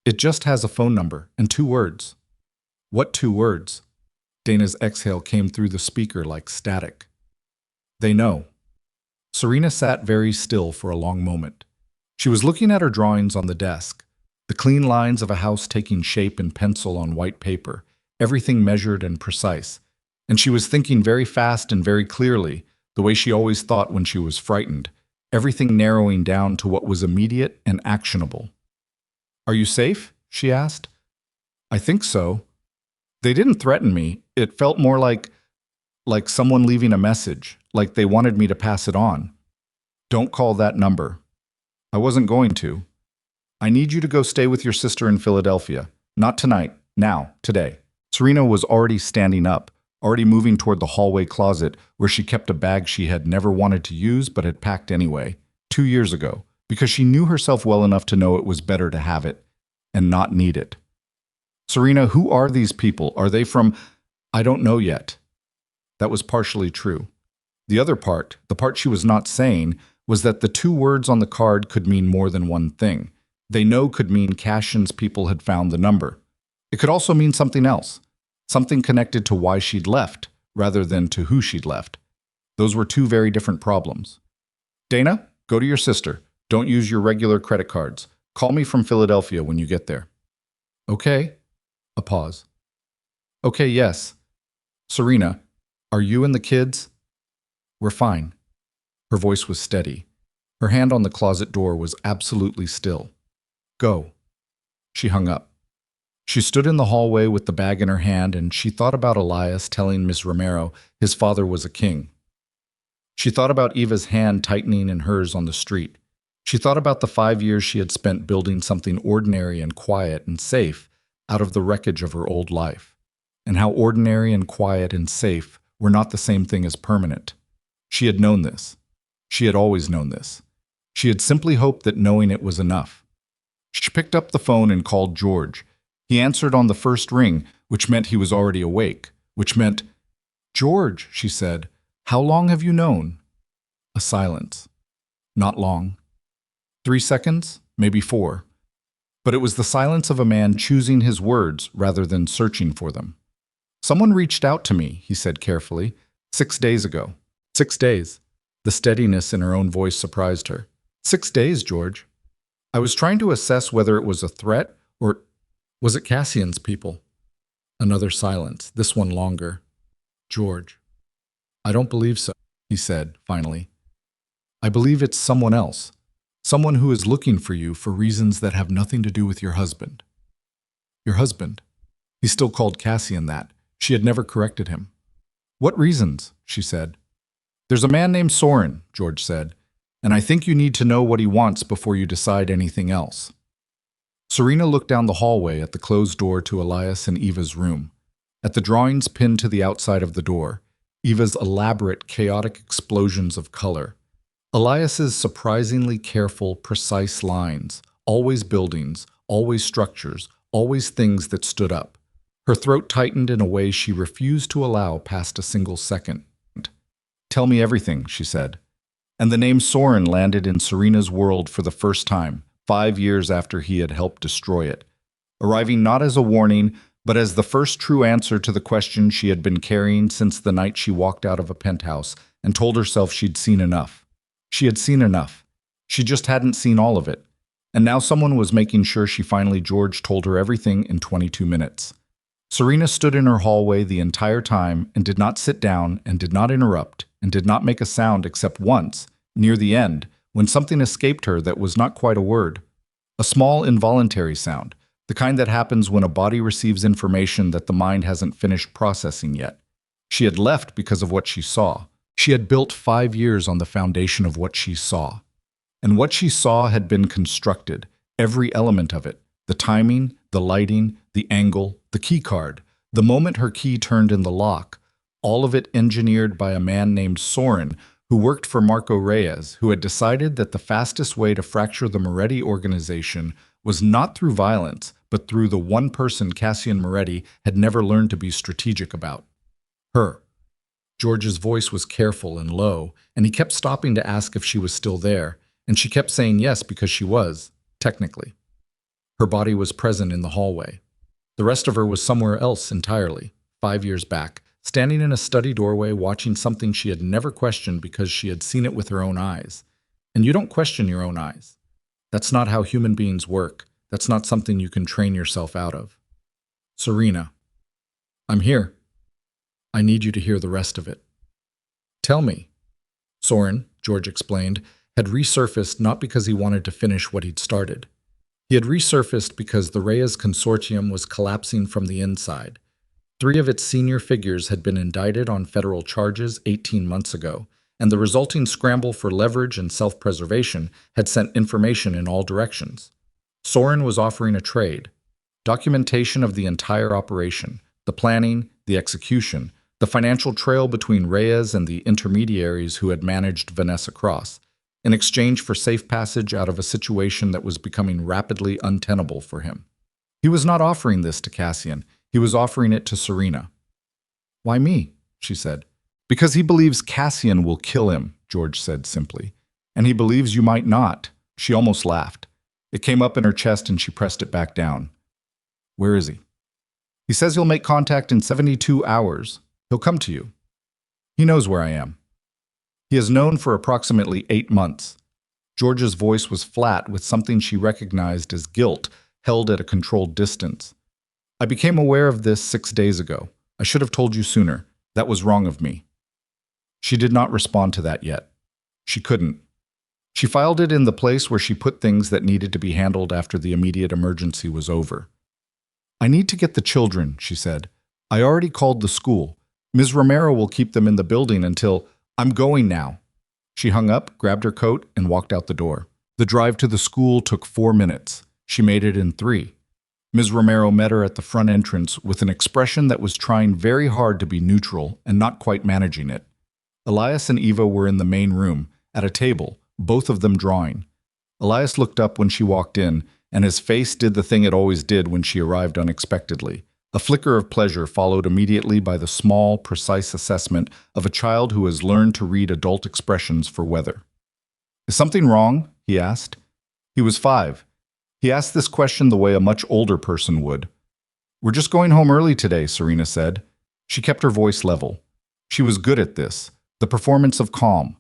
"It just has a phone number and 2 words." "What 2 words?" Dana's exhale came through the speaker like static. "They know." Serena sat very still for a long moment. She was looking at her drawings on the desk, the clean lines of a house taking shape in pencil on white paper, everything measured and precise. And she was thinking very fast and very clearly, the way she always thought when she was frightened, everything narrowing down to what was immediate and actionable. "Are you safe?" she asked. "I think so. They didn't threaten me. It felt more like someone leaving a message, like they wanted me to pass it on. Don't call that number." "I wasn't going to." "I need you to go stay with your sister in Philadelphia. Not tonight. Now. Today." Serena was already standing up, already moving toward the hallway closet where she kept a bag she had never wanted to use but had packed anyway, 2 years ago, because she knew herself well enough to know it was better to have it and not need it. "Serena, who are these people? Are they from—" "I don't know yet." That was partially true. The other part, the part she was not saying, was that the 2 words on the card could mean more than one thing. "They know" could mean Cassian's people had found the number. It could also mean something else, something connected to why she'd left, rather than to who she'd left. Those were 2 very different problems. Dana, go to your sister. Don't use your regular credit cards. Call me from Philadelphia when you get there. Okay. A pause. Okay, yes. Serena, are you and the kids? We're fine. Her voice was steady. Her hand on the closet door was absolutely still. Go. She hung up. She stood in the hallway with the bag in her hand, and she thought about Elias telling Miss Romero his father was a king. She thought about Eva's hand tightening in hers on the street. She thought about the 5 years she had spent building something ordinary and quiet and safe out of the wreckage of her old life, and how ordinary and quiet and safe were not the same thing as permanent. She had known this. She had always known this. She had simply hoped that knowing it was enough. She picked up the phone and called George. He answered on the first ring, which meant he was already awake, which meant, "George," she said, "how long have you known?" A silence. Not long. 3 seconds, maybe 4. But it was the silence of a man choosing his words rather than searching for them. "Someone reached out to me," he said carefully, 6 days ago. 6 days. The steadiness in her own voice surprised her. 6 days, George. I was trying to assess whether it was a threat or was it Cassian's people? Another silence, this one longer. George. I don't believe so, he said, finally. I believe it's someone else. Someone who is looking for you for reasons that have nothing to do with your husband. Your husband? He still called Cassian that. She had never corrected him. What reasons? She said. There's a man named Soren, George said, and I think you need to know what he wants before you decide anything else. Serena looked down the hallway at the closed door to Elias and Eva's room, at the drawings pinned to the outside of the door, Eva's elaborate, chaotic explosions of color, Elias's surprisingly careful, precise lines, always buildings, always structures, always things that stood up. Her throat tightened in a way she refused to allow past a single second. Tell me everything, she said. And the name Soren landed in Serena's world for the first time, 5 years after he had helped destroy it, arriving not as a warning, but as the first true answer to the question she had been carrying since the night she walked out of a penthouse and told herself she'd seen enough. She had seen enough. She just hadn't seen all of it. And now someone was making sure she finally George told her everything in 22 minutes. Serena stood in her hallway the entire time and did not sit down and did not interrupt and did not make a sound except once, near the end, when something escaped her that was not quite a word. A small involuntary sound, the kind that happens when a body receives information that the mind hasn't finished processing yet. She had left because of what she saw. She had built 5 years on the foundation of what she saw. And what she saw had been constructed, every element of it, the timing, the lighting, the angle, the key card, the moment her key turned in the lock, all of it engineered by a man named Soren, who worked for Marco Reyes, who had decided that the fastest way to fracture the Moretti organization was not through violence, but through the one person Cassian Moretti had never learned to be strategic about. Her. George's voice was careful and low, and he kept stopping to ask if she was still there, and she kept saying yes because she was, technically. Her body was present in the hallway. The rest of her was somewhere else entirely, 5 years back, standing in a study doorway watching something she had never questioned because she had seen it with her own eyes. And you don't question your own eyes. That's not how human beings work. That's not something you can train yourself out of. Serena. I'm here. I need you to hear the rest of it. Tell me. Soren, George explained, had resurfaced not because he wanted to finish what he'd started. He had resurfaced because the Reyes consortium was collapsing from the inside. 3 of its senior figures had been indicted on federal charges 18 months ago, and the resulting scramble for leverage and self-preservation had sent information in all directions. Soren was offering a trade, documentation of the entire operation, the planning, the execution, the financial trail between Reyes and the intermediaries who had managed Vanessa Cross, in exchange for safe passage out of a situation that was becoming rapidly untenable for him. He was not offering this to Cassian. He was offering it to Serena. Why me? She said. Because he believes Cassian will kill him, George said simply. And he believes you might not. She almost laughed. It came up in her chest and she pressed it back down. Where is he? He says he'll make contact in 72 hours. He'll come to you. He knows where I am. He has known for approximately 8 months. George's voice was flat with something she recognized as guilt held at a controlled distance. I became aware of this 6 days ago. I should have told you sooner. That was wrong of me. She did not respond to that yet. She couldn't. She filed it in the place where she put things that needed to be handled after the immediate emergency was over. I need to get the children, she said. I already called the school. Ms. Romero will keep them in the building until I'm going now. She hung up, grabbed her coat, and walked out the door. The drive to the school took 4 minutes. She made it in 3. Ms. Romero met her at the front entrance with an expression that was trying very hard to be neutral and not quite managing it. Elias and Eva were in the main room, at a table, both of them drawing. Elias looked up when she walked in, and his face did the thing it always did when she arrived unexpectedly. A flicker of pleasure followed immediately by the small, precise assessment of a child who has learned to read adult expressions for weather. Is something wrong? He asked. He was 5. He asked this question the way a much older person would. We're just going home early today, Serena said. She kept her voice level. She was good at this, the performance of calm.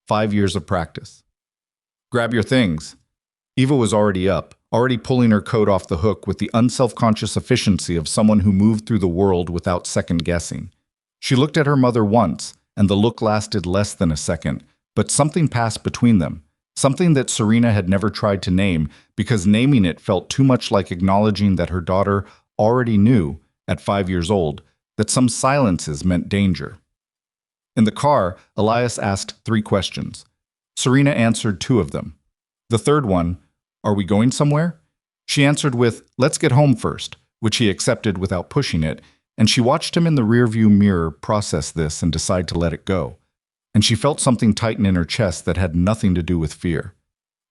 5 years of practice. Grab your things. Eva was already up, already pulling her coat off the hook with the unselfconscious efficiency of someone who moved through the world without second-guessing. She looked at her mother once, and the look lasted less than a second, but something passed between them, something that Serena had never tried to name because naming it felt too much like acknowledging that her daughter already knew, at 5 years old, that some silences meant danger. In the car, Elias asked 3 questions. Serena answered 2 of them. The third one, are we going somewhere? She answered with, let's get home first, which he accepted without pushing it, and she watched him in the rearview mirror process this and decide to let it go. And she felt something tighten in her chest that had nothing to do with fear.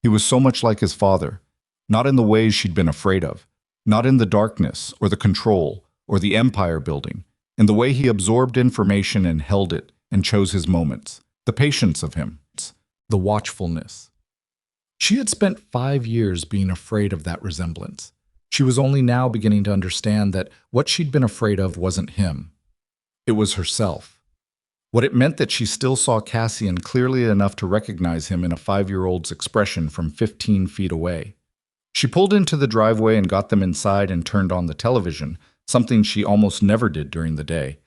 He was so much like his father, not in the ways she'd been afraid of, not in the darkness or the control or the empire building, in the way he absorbed information and held it and chose his moments, the patience of him, the watchfulness. She had spent 5 years being afraid of that resemblance. She was only now beginning to understand that what she'd been afraid of wasn't him. It was herself. What it meant that she still saw Cassian clearly enough to recognize him in a 5-year-old's expression from 15 feet away. She pulled into the driveway and got them inside and turned on the television, something she almost never did during the day,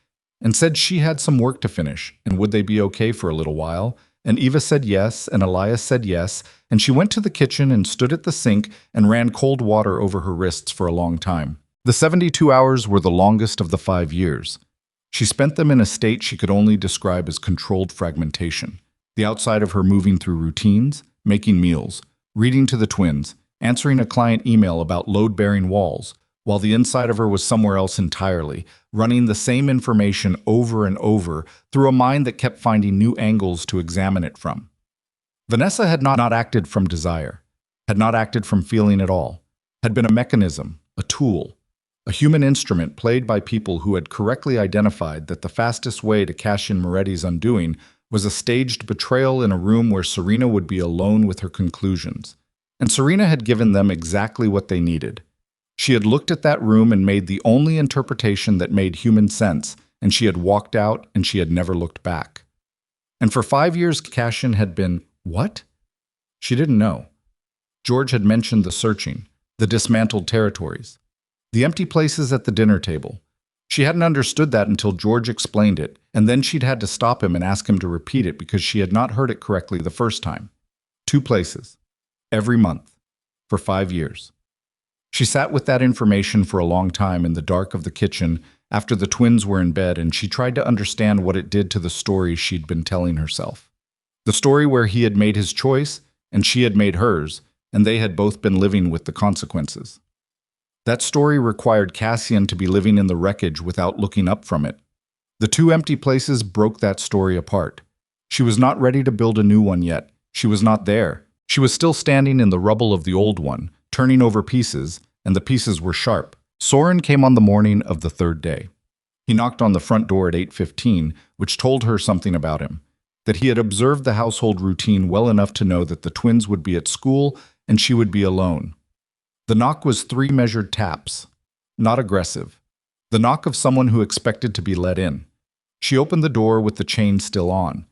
and said she had some work to finish and would they be okay for a little while, and Eva said yes, and Elias said yes, and she went to the kitchen and stood at the sink and ran cold water over her wrists for a long time. The 72 hours were the longest of the 5 years. She spent them in a state she could only describe as controlled fragmentation, the outside of her moving through routines, making meals, reading to the twins, answering a client email about load-bearing walls, while the inside of her was somewhere else entirely, running the same information over and over through a mind that kept finding new angles to examine it from. Vanessa had not acted from desire, had not acted from feeling at all, had been a mechanism, a tool, a human instrument played by people who had correctly identified that the fastest way to cash in Moretti's undoing was a staged betrayal in a room where Serena would be alone with her conclusions. And Serena had given them exactly what they needed. She had looked at that room and made the only interpretation that made human sense, and she had walked out and she had never looked back. And for 5 years, Cassian had been, what? She didn't know. George had mentioned the searching, the dismantled territories, the empty places at the dinner table. She hadn't understood that until George explained it, and then she'd had to stop him and ask him to repeat it because she had not heard it correctly the first time. 2 places. Every month. For 5 years. She sat with that information for a long time in the dark of the kitchen after the twins were in bed, and she tried to understand what it did to the story she'd been telling herself. The story where he had made his choice, and she had made hers, and they had both been living with the consequences. That story required Cassian to be living in the wreckage without looking up from it. The 2 empty places broke that story apart. She was not ready to build a new one yet. She was not there. She was still standing in the rubble of the old one, turning over pieces, and the pieces were sharp. Soren came on the morning of the 3rd day. He knocked on the front door at 8:15, which told her something about him, that he had observed the household routine well enough to know that the twins would be at school and she would be alone. The knock was 3 measured taps, not aggressive. The knock of someone who expected to be let in. She opened the door with the chain still on.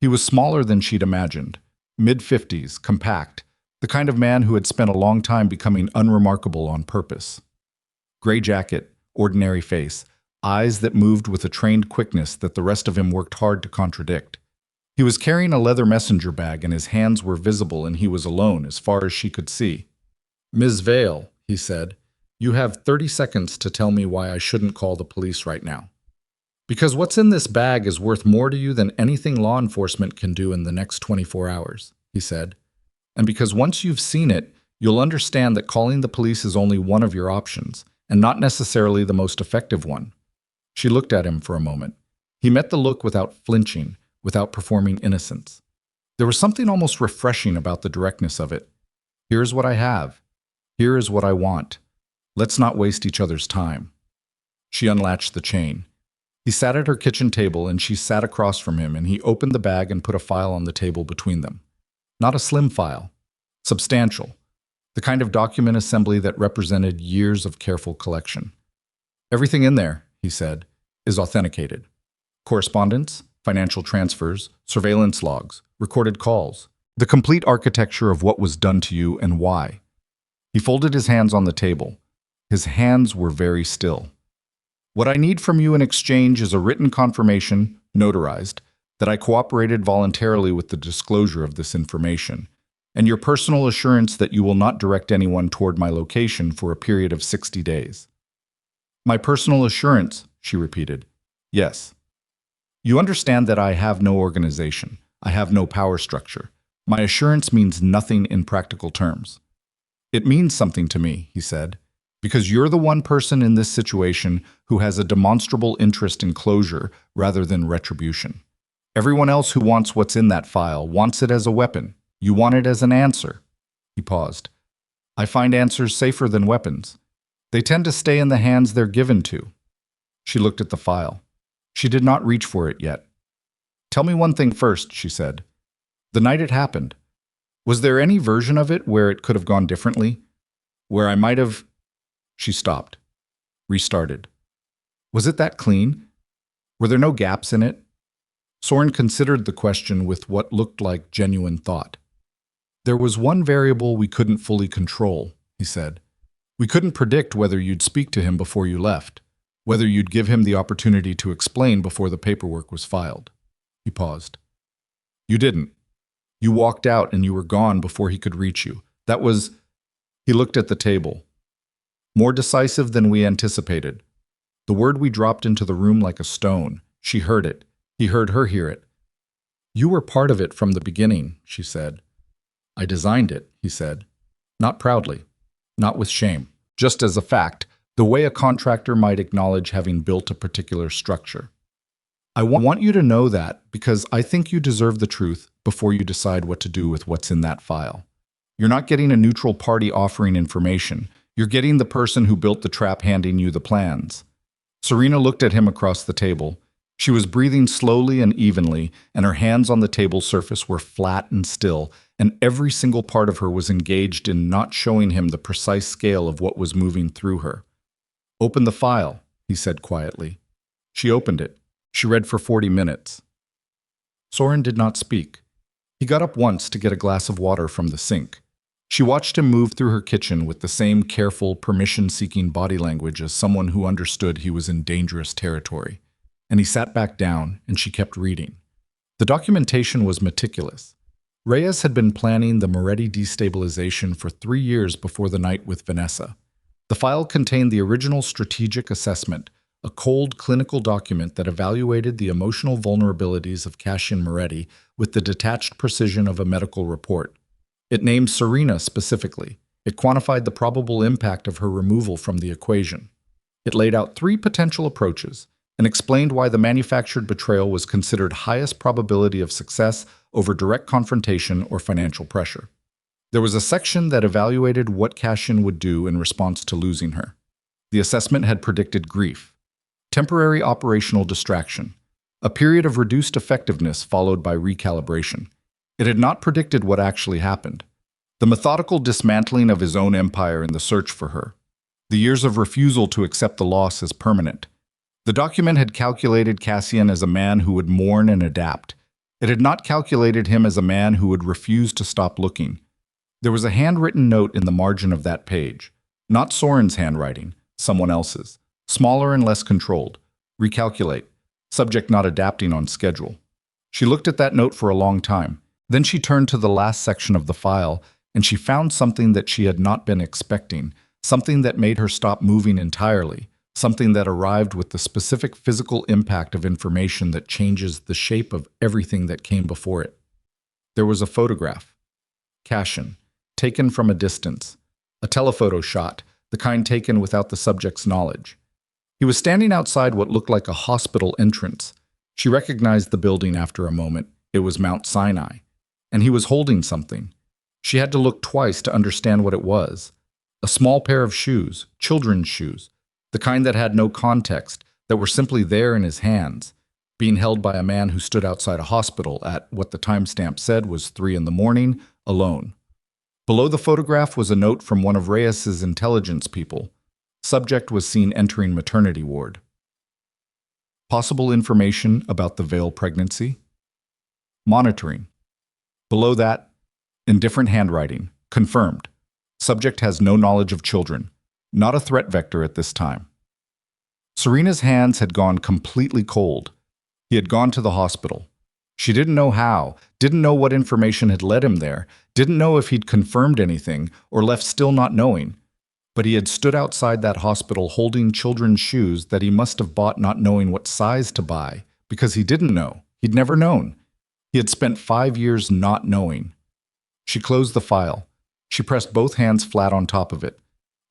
He was smaller than she'd imagined, mid-50s, compact, the kind of man who had spent a long time becoming unremarkable on purpose. Gray jacket, ordinary face, eyes that moved with a trained quickness that the rest of him worked hard to contradict. He was carrying a leather messenger bag and his hands were visible and he was alone as far as she could see. "Ms. Vale," he said, "you have 30 seconds to tell me why I shouldn't call the police right now. Because what's in this bag is worth more to you than anything law enforcement can do in the next 24 hours, he said. And because once you've seen it, you'll understand that calling the police is only one of your options, and not necessarily the most effective one. She looked at him for a moment. He met the look without flinching, without performing innocence. There was something almost refreshing about the directness of it. Here's what I have. Here is what I want. Let's not waste each other's time. She unlatched the chain. He sat at her kitchen table and she sat across from him, and he opened the bag and put a file on the table between them. Not a slim file. Substantial. The kind of document assembly that represented years of careful collection. Everything in there, he said, is authenticated. Correspondence, financial transfers, surveillance logs, recorded calls. The complete architecture of what was done to you and why. He folded his hands on the table. His hands were very still. What I need from you in exchange is a written confirmation, notarized, that I cooperated voluntarily with the disclosure of this information, and your personal assurance that you will not direct anyone toward my location for a period of 60 days. My personal assurance, she repeated. Yes. You understand that I have no organization. I have no power structure. My assurance means nothing in practical terms. It means something to me, he said, because you're the one person in this situation who has a demonstrable interest in closure rather than retribution. Everyone else who wants what's in that file wants it as a weapon. You want it as an answer. He paused. I find answers safer than weapons. They tend to stay in the hands they're given to. She looked at the file. She did not reach for it yet. Tell me one thing first, she said. The night it happened, was there any version of it where it could have gone differently? Where I might have... She stopped. Restarted. Was it that clean? Were there no gaps in it? Soren considered the question with what looked like genuine thought. There was one variable we couldn't fully control, he said. We couldn't predict whether you'd speak to him before you left, whether you'd give him the opportunity to explain before the paperwork was filed. He paused. You didn't. You walked out and you were gone before he could reach you. That was... He looked at the table. More decisive than we anticipated. The word we dropped into the room like a stone. She heard it. He heard her hear it. You were part of it from the beginning, she said. I designed it, he said. Not proudly. Not with shame. Just as a fact, the way a contractor might acknowledge having built a particular structure. I want you to know that because I think you deserve the truth before you decide what to do with what's in that file. You're not getting a neutral party offering information. You're getting the person who built the trap handing you the plans. Serena looked at him across the table. She was breathing slowly and evenly, and her hands on the table surface were flat and still, and every single part of her was engaged in not showing him the precise scale of what was moving through her. Open the file, he said quietly. She opened it. She read for 40 minutes. Soren did not speak. He got up once to get a glass of water from the sink. She watched him move through her kitchen with the same careful, permission-seeking body language as someone who understood he was in dangerous territory. And he sat back down, and she kept reading. The documentation was meticulous. Reyes had been planning the Moretti destabilization for 3 years before the night with Vanessa. The file contained the original strategic assessment, a cold clinical document that evaluated the emotional vulnerabilities of Cassian Moretti with the detached precision of a medical report. It named Serena specifically. It quantified the probable impact of her removal from the equation. It laid out 3 potential approaches and explained why the manufactured betrayal was considered highest probability of success over direct confrontation or financial pressure. There was a section that evaluated what Cassian would do in response to losing her. The assessment had predicted grief, temporary operational distraction, a period of reduced effectiveness followed by recalibration. It had not predicted what actually happened. The methodical dismantling of his own empire in the search for her. The years of refusal to accept the loss as permanent. The document had calculated Cassian as a man who would mourn and adapt. It had not calculated him as a man who would refuse to stop looking. There was a handwritten note in the margin of that page. Not Soren's handwriting, someone else's. Smaller and less controlled. Recalculate. Subject not adapting on schedule. She looked at that note for a long time. Then she turned to the last section of the file, and she found something that she had not been expecting, something that made her stop moving entirely, something that arrived with the specific physical impact of information that changes the shape of everything that came before it. There was a photograph. Cashin, taken from a distance. A telephoto shot, the kind taken without the subject's knowledge. He was standing outside what looked like a hospital entrance. She recognized the building after a moment. It was Mount Sinai. And he was holding something. She had to look twice to understand what it was. A small pair of shoes, children's shoes, the kind that had no context, that were simply there in his hands, being held by a man who stood outside a hospital at what the timestamp said was 3 a.m, alone. Below the photograph was a note from one of Reyes's intelligence people. Subject was seen entering maternity ward. Possible information about the veil pregnancy? Monitoring. Below that, in different handwriting, confirmed. Subject has no knowledge of children. Not a threat vector at this time. Serena's hands had gone completely cold. He had gone to the hospital. She didn't know how, didn't know what information had led him there, didn't know if he'd confirmed anything or left still not knowing. But he had stood outside that hospital holding children's shoes that he must have bought not knowing what size to buy, because he didn't know. He'd never known. He had spent 5 years not knowing. She closed the file. She pressed both hands flat on top of it.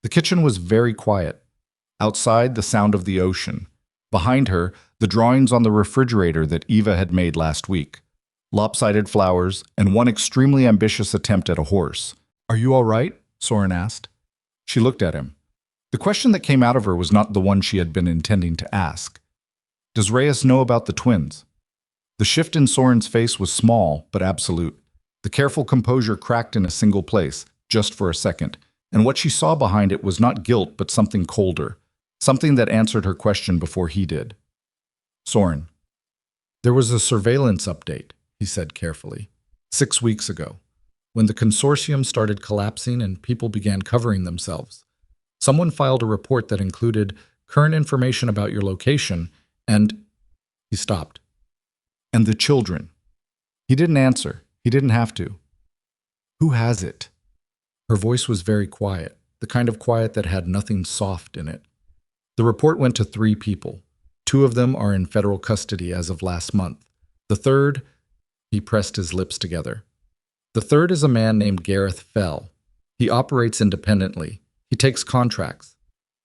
The kitchen was very quiet. Outside, the sound of the ocean. Behind her, the drawings on the refrigerator that Eva had made last week. Lopsided flowers, and one extremely ambitious attempt at a horse. "Are you all right?" Soren asked. She looked at him. The question that came out of her was not the one she had been intending to ask. Does Reyes know about the twins? The shift in Soren's face was small, but absolute. The careful composure cracked in a single place, just for a second, and what she saw behind it was not guilt but something colder, something that answered her question before he did. Soren. There was a surveillance update, he said carefully, 6 weeks ago, when the consortium started collapsing and people began covering themselves. Someone filed a report that included current information about your location and... He stopped. And the children. He didn't answer. He didn't have to. Who has it? Her voice was very quiet, the kind of quiet that had nothing soft in it. The report went to 3 people. 2 of them are in federal custody as of last month. The third, he pressed his lips together. The third is a man named Gareth Fell. He operates independently. He takes contracts.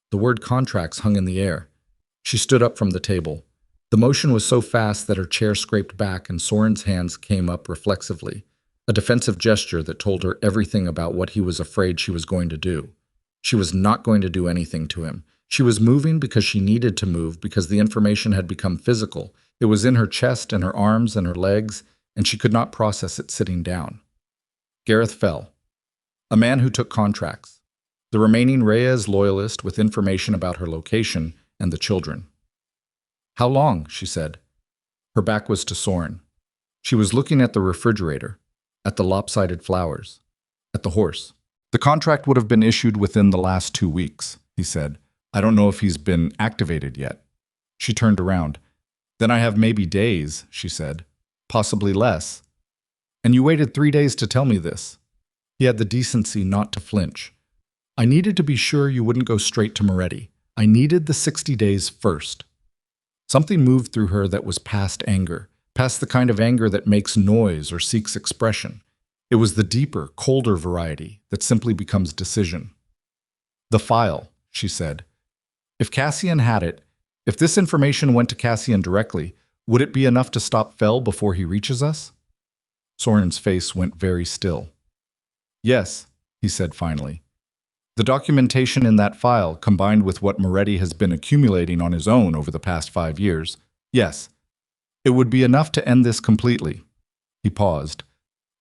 The word contracts hung in the air. She stood up from the table. The motion was so fast that her chair scraped back and Soren's hands came up reflexively, a defensive gesture that told her everything about what he was afraid she was going to do. She was not going to do anything to him. She was moving because she needed to move because the information had become physical. It was in her chest and her arms and her legs, and she could not process it sitting down. Gareth Fell, a man who took contracts. The remaining Reyes loyalist with information about her location and the children. How long? She said. Her back was to Soren. She was looking at the refrigerator, at the lopsided flowers, at the horse. The contract would have been issued within the last 2 weeks, he said. I don't know if he's been activated yet. She turned around. Then I have maybe days, she said. Possibly less. And you waited 3 days to tell me this. He had the decency not to flinch. I needed to be sure you wouldn't go straight to Moretti. I needed the 60 days first. Something moved through her that was past anger, past the kind of anger that makes noise or seeks expression. It was the deeper, colder variety that simply becomes decision. The file, she said. If Cassian had it, if this information went to Cassian directly, would it be enough to stop Fell before he reaches us? Soren's face went very still. Yes, he said finally. The documentation in that file, combined with what Moretti has been accumulating on his own over the past 5 years, yes, it would be enough to end this completely. He paused.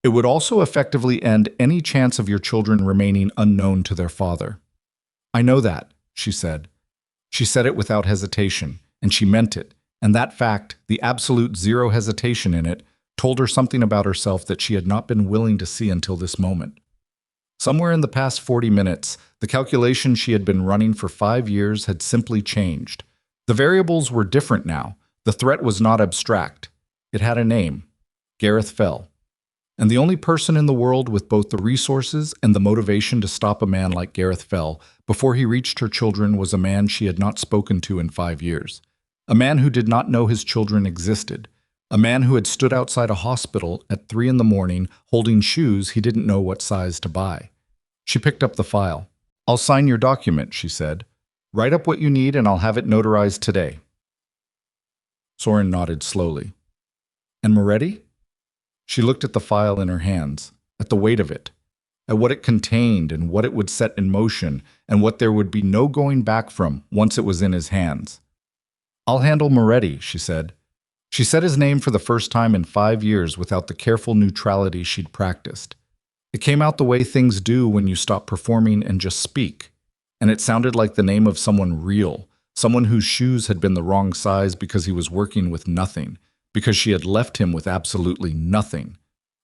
It would also effectively end any chance of your children remaining unknown to their father. I know that, she said. She said it without hesitation, and she meant it, and that fact, the absolute zero hesitation in it, told her something about herself that she had not been willing to see until this moment. Somewhere in the past 40 minutes, the calculation she had been running for 5 years had simply changed. The variables were different now. The threat was not abstract. It had a name: Gareth Fell. And the only person in the world with both the resources and the motivation to stop a man like Gareth Fell before he reached her children was a man she had not spoken to in 5 years. A man who did not know his children existed. A man who had stood outside a hospital at 3 in the morning holding shoes he didn't know what size to buy. She picked up the file. "I'll sign your document," she said. "Write up what you need and I'll have it notarized today." Soren nodded slowly. "And Moretti?" She looked at the file in her hands, at the weight of it, at what it contained and what it would set in motion, and what there would be no going back from once it was in his hands. "I'll handle Moretti," she said. She said his name for the first time in 5 years without the careful neutrality she'd practiced. It came out the way things do when you stop performing and just speak, and it sounded like the name of someone real, someone whose shoes had been the wrong size because he was working with nothing, because she had left him with absolutely nothing.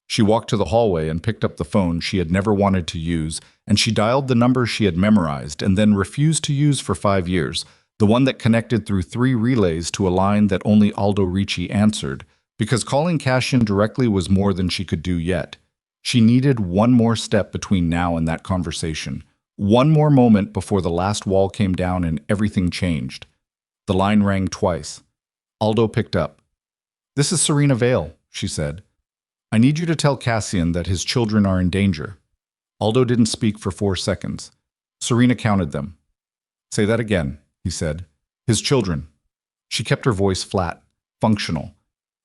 She walked to the hallway and picked up the phone she had never wanted to use, and she dialed the number she had memorized and then refused to use for 5 years, the one that connected through 3 relays to a line that only Aldo Ricci answered, because calling Cashin directly was more than she could do yet. She needed one more step between now and that conversation, one more moment before the last wall came down and everything changed. The line rang twice. Aldo picked up. "This is Serena Vale," she said. "I need you to tell Cassian that his children are in danger." Aldo didn't speak for 4 seconds. Serena counted them. "Say that again," he said. "His children." She kept her voice flat, functional.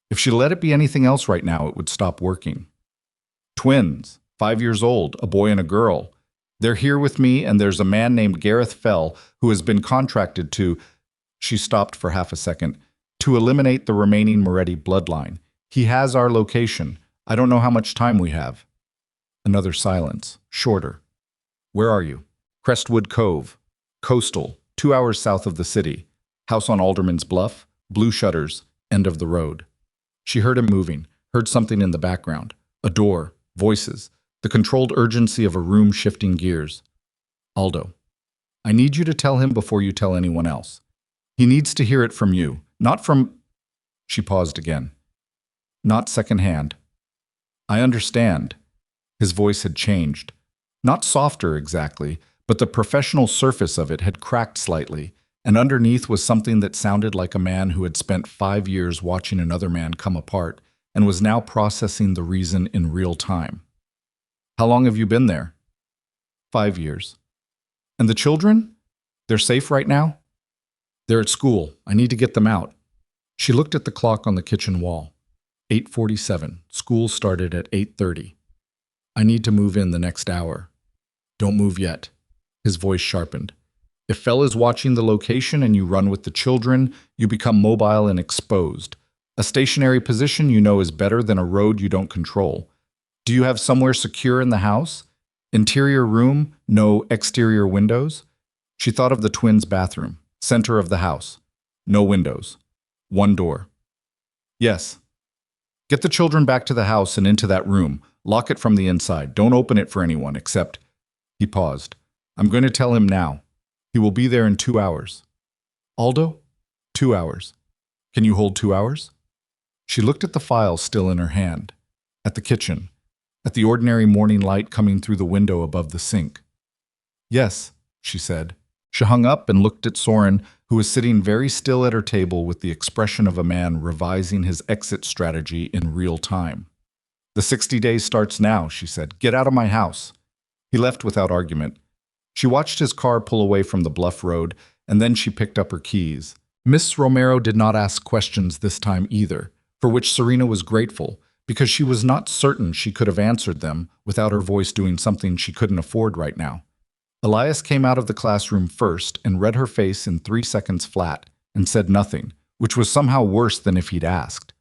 If she let it be anything else right now, it would stop working. "Twins, 5 years old, a boy and a girl. They're here with me, and there's a man named Gareth Fell who has been contracted to—" She stopped for half a second. "To eliminate the remaining Moretti bloodline. He has our location. I don't know how much time we have." Another silence, shorter. "Where are you?" "Crestwood Cove. Coastal, 2 hours south of the city. House on Alderman's Bluff, blue shutters, end of the road." She heard him moving, heard something in the background. A door, voices, the controlled urgency of a room shifting gears. "Aldo, I need you to tell him before you tell anyone else. He needs to hear it from you, not from—" She paused again. "Not secondhand." "I understand." His voice had changed. Not softer exactly, but the professional surface of it had cracked slightly, and underneath was something that sounded like a man who had spent 5 years watching another man come apart and was now processing the reason in real time. "How long have you been there?" 5 years. "And the children? They're safe right now?" "They're at school. I need to get them out." She looked at the clock on the kitchen wall. 8:47. School started at 8:30. "I need to move in the next hour." "Don't move yet." His voice sharpened. "If Fell is watching the location and you run with the children, you become mobile and exposed. A stationary position you know is better than a road you don't control. Do you have somewhere secure in the house? Interior room, no exterior windows?" She thought of the twins' bathroom, center of the house. No windows. One door. "Yes." "Get the children back to the house and into that room. Lock it from the inside. Don't open it for anyone except—" He paused. "I'm going to tell him now. He will be there in 2 hours." "Aldo?" 2 hours. "Can you hold 2 hours?" She looked at the file still in her hand, at the kitchen, at the ordinary morning light coming through the window above the sink. "Yes," she said. She hung up and looked at Soren, who was sitting very still at her table with the expression of a man revising his exit strategy in real time. "The 60 days starts now," she said. "Get out of my house." He left without argument. She watched his car pull away from the bluff road, and then she picked up her keys. Miss Romero did not ask questions this time either, for which Serena was grateful, because she was not certain she could have answered them without her voice doing something she couldn't afford right now. Elias came out of the classroom first and read her face in 3 seconds flat and said nothing, which was somehow worse than if he'd asked.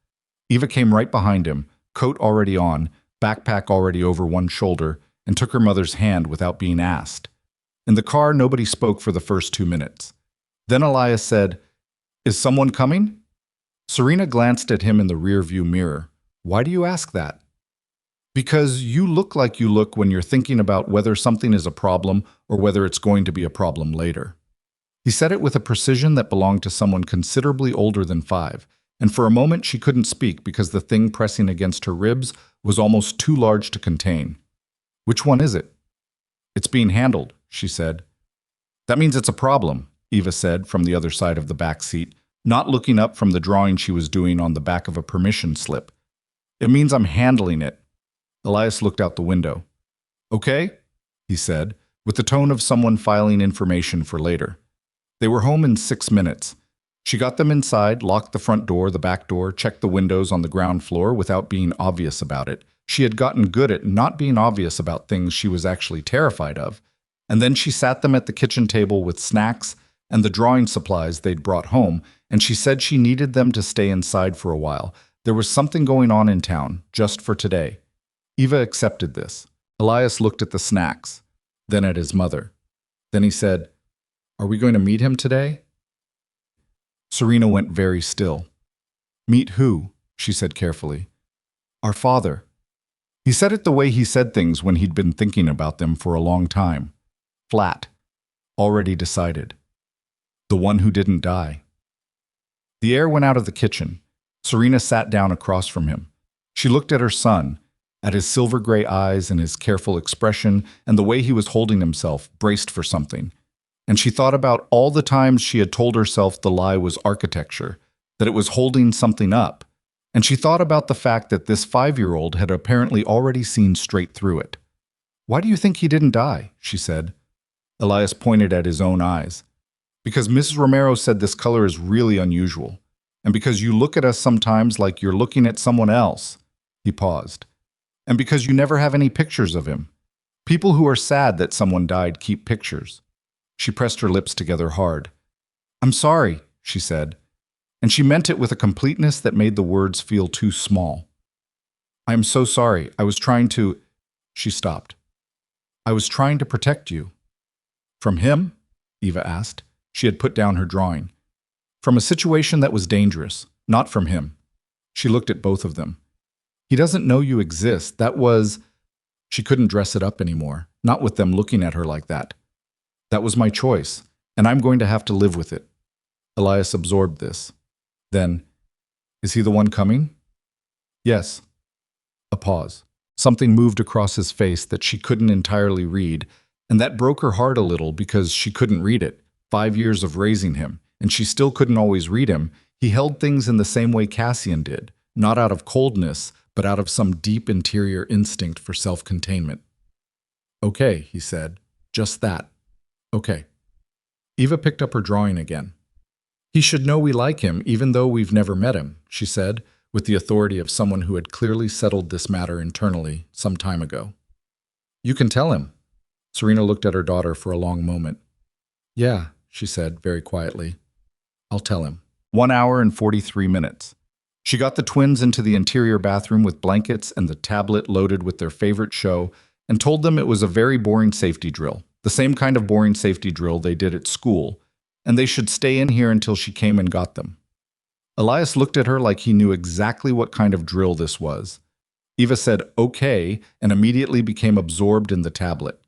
Eva came right behind him, coat already on, backpack already over one shoulder, and took her mother's hand without being asked. In the car, nobody spoke for the first 2 minutes. Then Elias said, "Is someone coming?" Serena glanced at him in the rear-view mirror. Why do you ask that? Because you look like you look when you're thinking about whether something is a problem or whether it's going to be a problem later. He said it with a precision that belonged to someone considerably older than 5, and for a moment she couldn't speak because the thing pressing against her ribs was almost too large to contain. Which one is it? It's being handled, she said. That means it's a problem, Eva said from the other side of the back seat, not looking up from the drawing she was doing on the back of a permission slip. It means I'm handling it. Elias looked out the window. Okay, he said, with the tone of someone filing information for later. They were home in 6 minutes. She got them inside, locked the front door, the back door, checked the windows on the ground floor without being obvious about it. She had gotten good at not being obvious about things she was actually terrified of. And then she sat them at the kitchen table with snacks and the drawing supplies they'd brought home, and she said she needed them to stay inside for a while. There was something going on in town, just for today. Eva accepted this. Elias looked at the snacks, then at his mother. Then he said, "Are we going to meet him today?" Serena went very still. "Meet who?" she said carefully. "Our father." He said it the way he said things when he'd been thinking about them for a long time. Flat. Already decided. The one who didn't die. The air went out of the kitchen. Serena sat down across from him. She looked at her son, at his silver-gray eyes and his careful expression and the way he was holding himself, braced for something. And she thought about all the times she had told herself the lie was architecture, that it was holding something up. And she thought about the fact that this 5-year-old had apparently already seen straight through it. "Why do you think he didn't die?" she said. Elias pointed at his own eyes. "Because Mrs. Romero said this color is really unusual. And because you look at us sometimes like you're looking at someone else." He paused. "And because you never have any pictures of him. People who are sad that someone died keep pictures." She pressed her lips together hard. "I'm sorry," she said. And she meant it with a completeness that made the words feel too small. "I am so sorry. I was trying to—" She stopped. "I was trying to protect you." "From him?" Eva asked. She had put down her drawing. "From a situation that was dangerous, not from him." She looked at both of them. "He doesn't know you exist. That was—" She couldn't dress it up anymore, not with them looking at her like that. "That was my choice, and I'm going to have to live with it." Elias absorbed this. Then, "Is he the one coming?" "Yes." A pause. Something moved across his face that she couldn't entirely read, and that broke her heart a little because she couldn't read it. 5 years of raising him, and she still couldn't always read him. He held things in the same way Cassian did, not out of coldness, but out of some deep interior instinct for self-containment. "Okay," he said. "Just that. Okay." Eva picked up her drawing again. "He should know we like him, even though we've never met him," she said, with the authority of someone who had clearly settled this matter internally some time ago. "You can tell him." Serena looked at her daughter for a long moment. "Yeah," she said very quietly. "I'll tell him." 1 hour and 43 minutes. She got the twins into the interior bathroom with blankets and the tablet loaded with their favorite show and told them it was a very boring safety drill, the same kind of boring safety drill they did at school, and they should stay in here until she came and got them. Elias looked at her like he knew exactly what kind of drill this was. Eva said, "Okay," and immediately became absorbed in the tablet.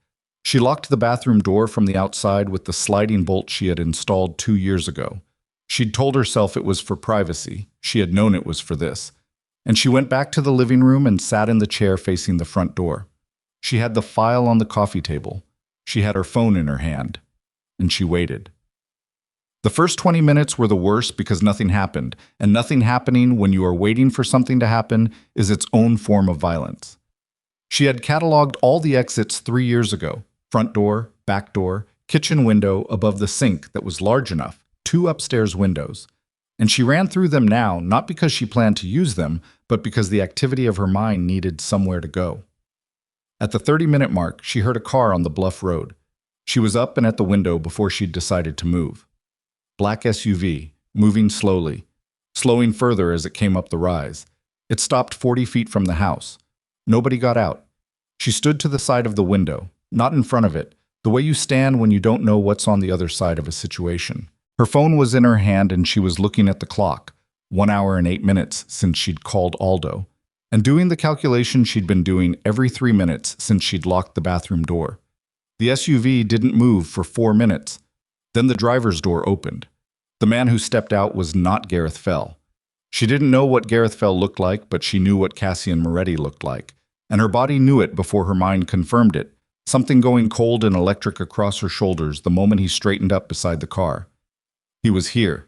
She locked the bathroom door from the outside with the sliding bolt she had installed 2 years ago. She'd told herself it was for privacy. She had known it was for this. And she went back to the living room and sat in the chair facing the front door. She had the file on the coffee table. She had her phone in her hand. And she waited. The first 20 minutes were the worst because nothing happened, and nothing happening when you are waiting for something to happen is its own form of violence. She had cataloged all the exits 3 years ago. Front door, back door, kitchen window above the sink that was large enough, 2 upstairs windows. And she ran through them now, not because she planned to use them, but because the activity of her mind needed somewhere to go. At the 30-minute mark, she heard a car on the bluff road. She was up and at the window before she'd decided to move. Black SUV, moving slowly, slowing further as it came up the rise. It stopped 40 feet from the house. Nobody got out. She stood to the side of the window, not in front of it, the way you stand when you don't know what's on the other side of a situation. Her phone was in her hand and she was looking at the clock, 1 hour and 8 minutes since she'd called Aldo. and doing the calculation she'd been doing every 3 minutes since she'd locked the bathroom door. The SUV didn't move for 4 minutes. Then the driver's door opened. The man who stepped out was not Gareth Fell. She didn't know what Gareth Fell looked like, but she knew what Cassian Moretti looked like. And her body knew it before her mind confirmed it, something going cold and electric across her shoulders the moment he straightened up beside the car. He was here.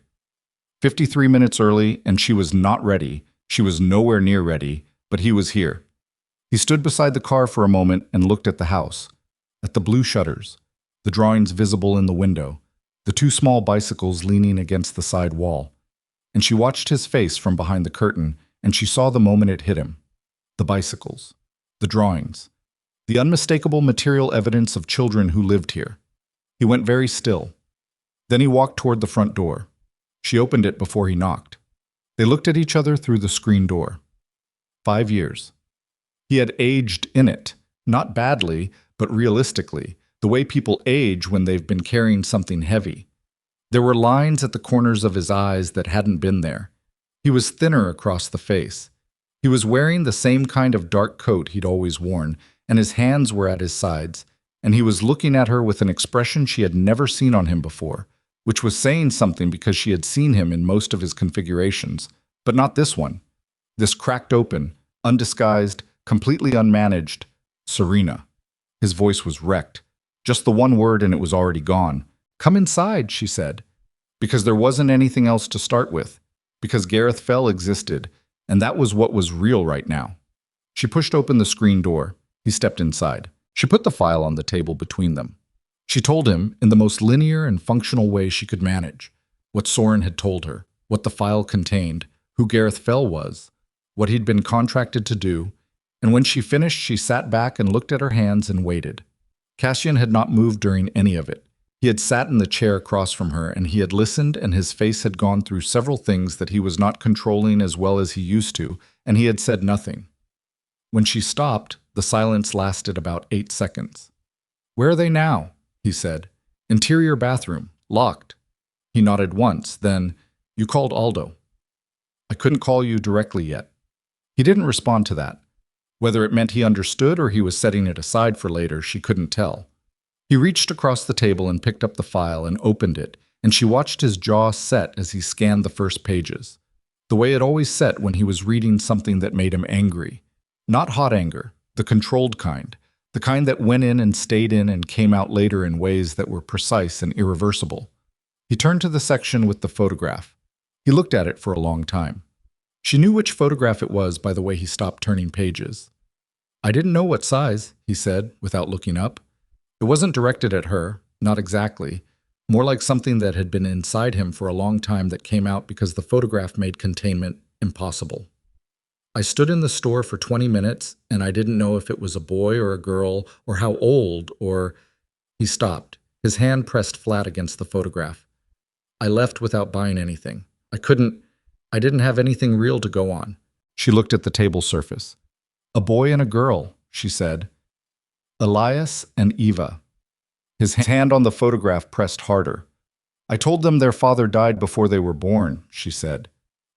53 minutes early, and she was not ready. She was nowhere near ready, but he was here. He stood beside the car for a moment and looked at the house, at the blue shutters, the drawings visible in the window, the two small bicycles leaning against the side wall. And she watched his face from behind the curtain, and she saw the moment it hit him. The bicycles, the drawings, the unmistakable material evidence of children who lived here. He went very still. Then he walked toward the front door. She opened it before he knocked. They looked at each other through the screen door. 5 years. He had aged in it, not badly, but realistically, the way people age when they've been carrying something heavy. There were lines at the corners of his eyes that hadn't been there. He was thinner across the face. He was wearing the same kind of dark coat he'd always worn, and his hands were at his sides, and he was looking at her with an expression she had never seen on him before, which was saying something because she had seen him in most of his configurations, but not this one. This cracked open, undisguised, completely unmanaged, Serena. His voice was wrecked. Just the one word and it was already gone. "Come inside," she said. Because there wasn't anything else to start with. Because Gareth Fell existed, and that was what was real right now. She pushed open the screen door. He stepped inside. She put the file on the table between them. She told him, in the most linear and functional way she could manage, what Soren had told her, what the file contained, who Gareth Fell was, what he'd been contracted to do, and when she finished, she sat back and looked at her hands and waited. Cassian had not moved during any of it. He had sat in the chair across from her, and he had listened, and his face had gone through several things that he was not controlling as well as he used to, and he had said nothing. When she stopped, the silence lasted about 8 seconds. "Where are they now?" he said. "Interior bathroom, locked." He nodded once, then, "You called Aldo." "I couldn't call you directly yet." He didn't respond to that. Whether it meant he understood or he was setting it aside for later, she couldn't tell. He reached across the table and picked up the file and opened it, and she watched his jaw set as he scanned the first pages. The way it always set when he was reading something that made him angry. Not hot anger, the controlled kind, the kind that went in and stayed in and came out later in ways that were precise and irreversible. He turned to the section with the photograph. He looked at it for a long time. She knew which photograph it was by the way he stopped turning pages. "I didn't know what size," he said, without looking up. It wasn't directed at her, not exactly, more like something that had been inside him for a long time that came out because the photograph made containment impossible. "I stood in the store for 20 minutes, and I didn't know if it was a boy or a girl, or how old, or—" He stopped, his hand pressed flat against the photograph. "I left without buying anything. I didn't have anything real to go on." She looked at the table surface. "A boy and a girl," she said. "Elias and Eva." His hand on the photograph pressed harder. "I told them their father died before they were born," she said.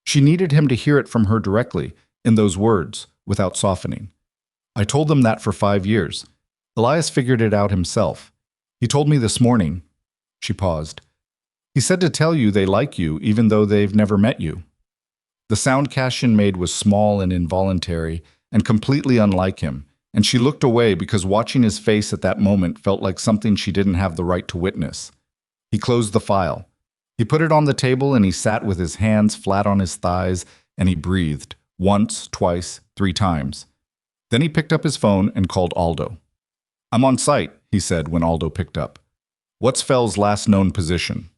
She needed him to hear it from her directly, in those words, without softening. "I told them that for 5 years. Elias figured it out himself. He told me this morning." She paused. "He said to tell you they like you even though they've never met you." The sound Cassian made was small and involuntary and completely unlike him, and she looked away because watching his face at that moment felt like something she didn't have the right to witness. He closed the file. He put it on the table and he sat with his hands flat on his thighs and he breathed, once, twice, 3 times. Then he picked up his phone and called Aldo. "I'm on site," he said when Aldo picked up. "What's Fell's last known position?"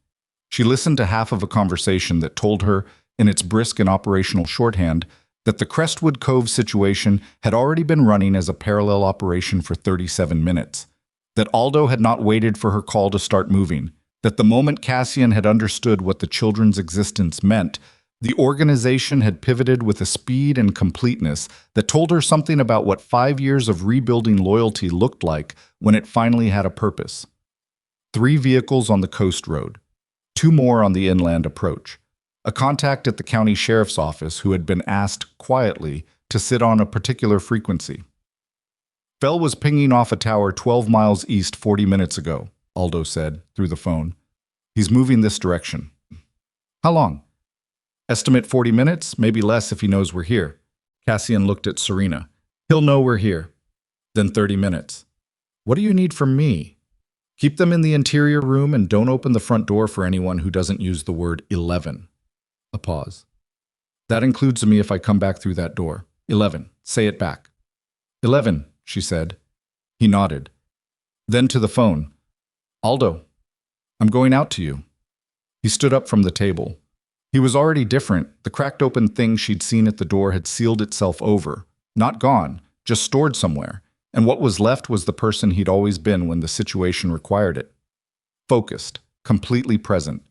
She listened to half of a conversation that told her, in its brisk and operational shorthand, that the Crestwood Cove situation had already been running as a parallel operation for 37 minutes, that Aldo had not waited for her call to start moving, that the moment Cassian had understood what the children's existence meant, the organization had pivoted with a speed and completeness that told her something about what 5 years of rebuilding loyalty looked like when it finally had a purpose. 3 vehicles on the coast road, 2 more on the inland approach. A contact at the county sheriff's office who had been asked quietly to sit on a particular frequency. Fel was pinging off a tower 12 miles east 40 minutes ago, Aldo said, through the phone. He's moving this direction. How long? Estimate 40 minutes, maybe less if he knows we're here. Cassian looked at Serena. He'll know we're here. Then 30 minutes. What do you need from me? Keep them in the interior room and don't open the front door for anyone who doesn't use the word 11. A pause. That includes me if I come back through that door. 11. Say it back. 11, she said. He nodded. Then to the phone. Aldo, I'm going out to you. He stood up from the table. He was already different. The cracked open thing she'd seen at the door had sealed itself over. Not gone, just stored somewhere. And what was left was the person he'd always been when the situation required it. Focused, completely present.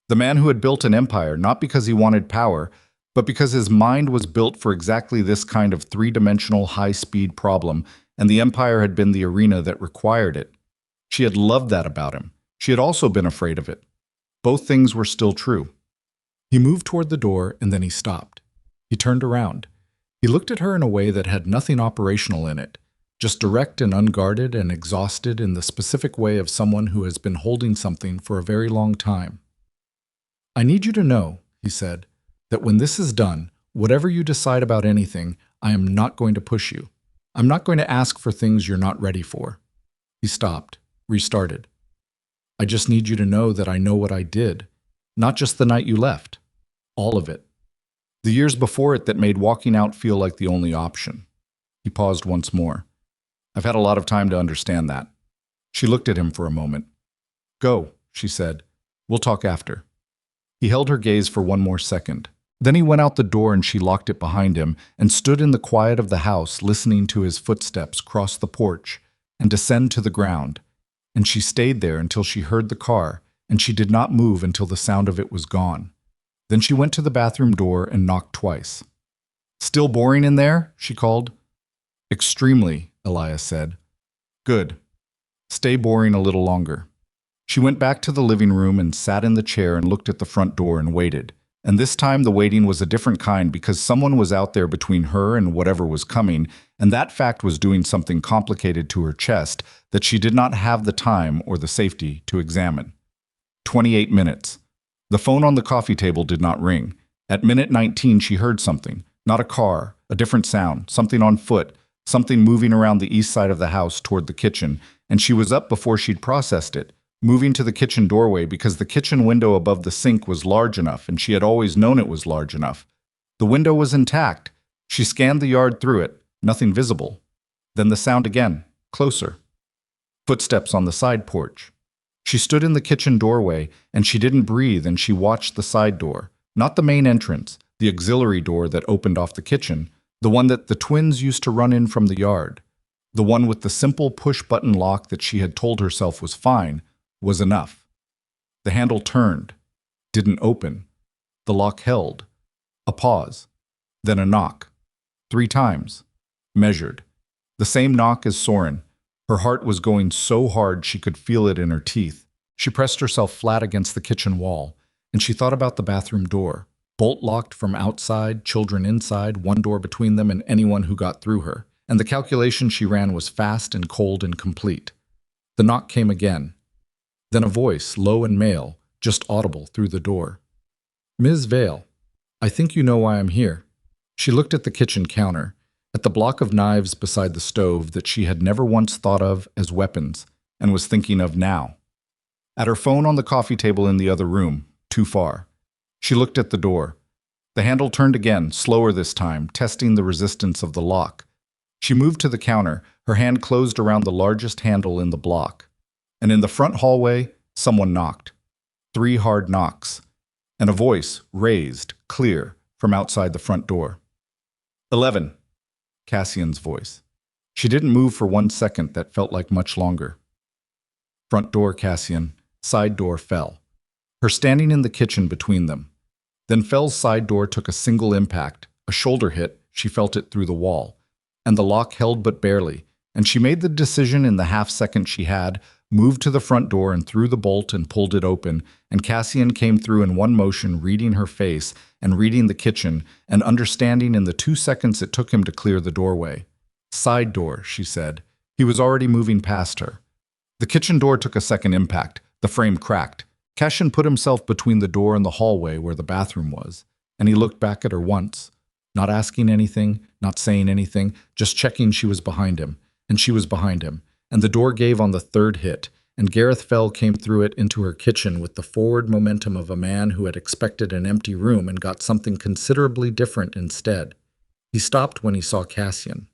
The man who had built an empire, not because he wanted power, but because his mind was built for exactly this kind of three-dimensional, high-speed problem, and the empire had been the arena that required it. She had loved that about him. She had also been afraid of it. Both things were still true. He moved toward the door, and then he stopped. He turned around. He looked at her in a way that had nothing operational in it, just direct and unguarded and exhausted in the specific way of someone who has been holding something for a very long time. I need you to know, he said, that when this is done, whatever you decide about anything, I am not going to push you. I'm not going to ask for things you're not ready for. He stopped, restarted. I just need you to know that I know what I did, not just the night you left. All of it. The years before it that made walking out feel like the only option. He paused once more. I've had a lot of time to understand that. She looked at him for a moment. Go, she said. We'll talk after. He held her gaze for one more second. Then he went out the door and she locked it behind him and stood in the quiet of the house listening to his footsteps cross the porch and descend to the ground. And she stayed there until she heard the car, and she did not move until the sound of it was gone. Then she went to the bathroom door and knocked twice. Still boring in there? She called. Extremely, Elias said. Good. Stay boring a little longer. She went back to the living room and sat in the chair and looked at the front door and waited. And this time the waiting was a different kind because someone was out there between her and whatever was coming, and that fact was doing something complicated to her chest that she did not have the time or the safety to examine. 28 minutes. The phone on the coffee table did not ring. At minute 19 she heard something. Not a car, a different sound, something on foot, something moving around the east side of the house toward the kitchen, and she was up before she'd processed it, moving to the kitchen doorway because the kitchen window above the sink was large enough and she had always known it was large enough. The window was intact. She scanned the yard through it, nothing visible. Then the sound again, closer. Footsteps on the side porch. She stood in the kitchen doorway and she didn't breathe and she watched the side door, not the main entrance, the auxiliary door that opened off the kitchen, the one that the twins used to run in from the yard. The one with the simple push-button lock that she had told herself was fine, was enough. The handle turned, didn't open. The lock held. A pause. Then a knock. 3 times. Measured. The same knock as Soren. Her heart was going so hard she could feel it in her teeth. She pressed herself flat against the kitchen wall, and she thought about the bathroom door. Bolt locked from outside, children inside, one door between them and anyone who got through her. And the calculation she ran was fast and cold and complete. The knock came again. Then a voice, low and male, just audible through the door. Ms. Vale, I think you know why I'm here. She looked at the kitchen counter, at the block of knives beside the stove that she had never once thought of as weapons, and was thinking of now. At her phone on the coffee table in the other room, too far. She looked at the door. The handle turned again, slower this time, testing the resistance of the lock. She moved to the counter, her hand closed around the largest handle in the block. And in the front hallway, someone knocked. 3 hard knocks. And a voice, raised, clear, from outside the front door. 11. Cassian's voice. She didn't move for 1 second that felt like much longer. Front door, Cassian. Side door, Fel. Her standing in the kitchen between them. Then Fel's side door took a single impact, a shoulder hit, she felt it through the wall. And the lock held but barely, and she made the decision in the half second she had, moved to the front door and threw the bolt and pulled it open, and Cassian came through in one motion, reading her face and reading the kitchen and understanding in the 2 seconds it took him to clear the doorway. "Side door," she said. He was already moving past her. The kitchen door took a second impact. The frame cracked. Cassian put himself between the door and the hallway where the bathroom was, and he looked back at her once, not asking anything, not saying anything, just checking she was behind him, and she was behind him, and the door gave on the third hit, and Gareth Fell came through it into her kitchen with the forward momentum of a man who had expected an empty room and got something considerably different instead. He stopped when he saw Cassian.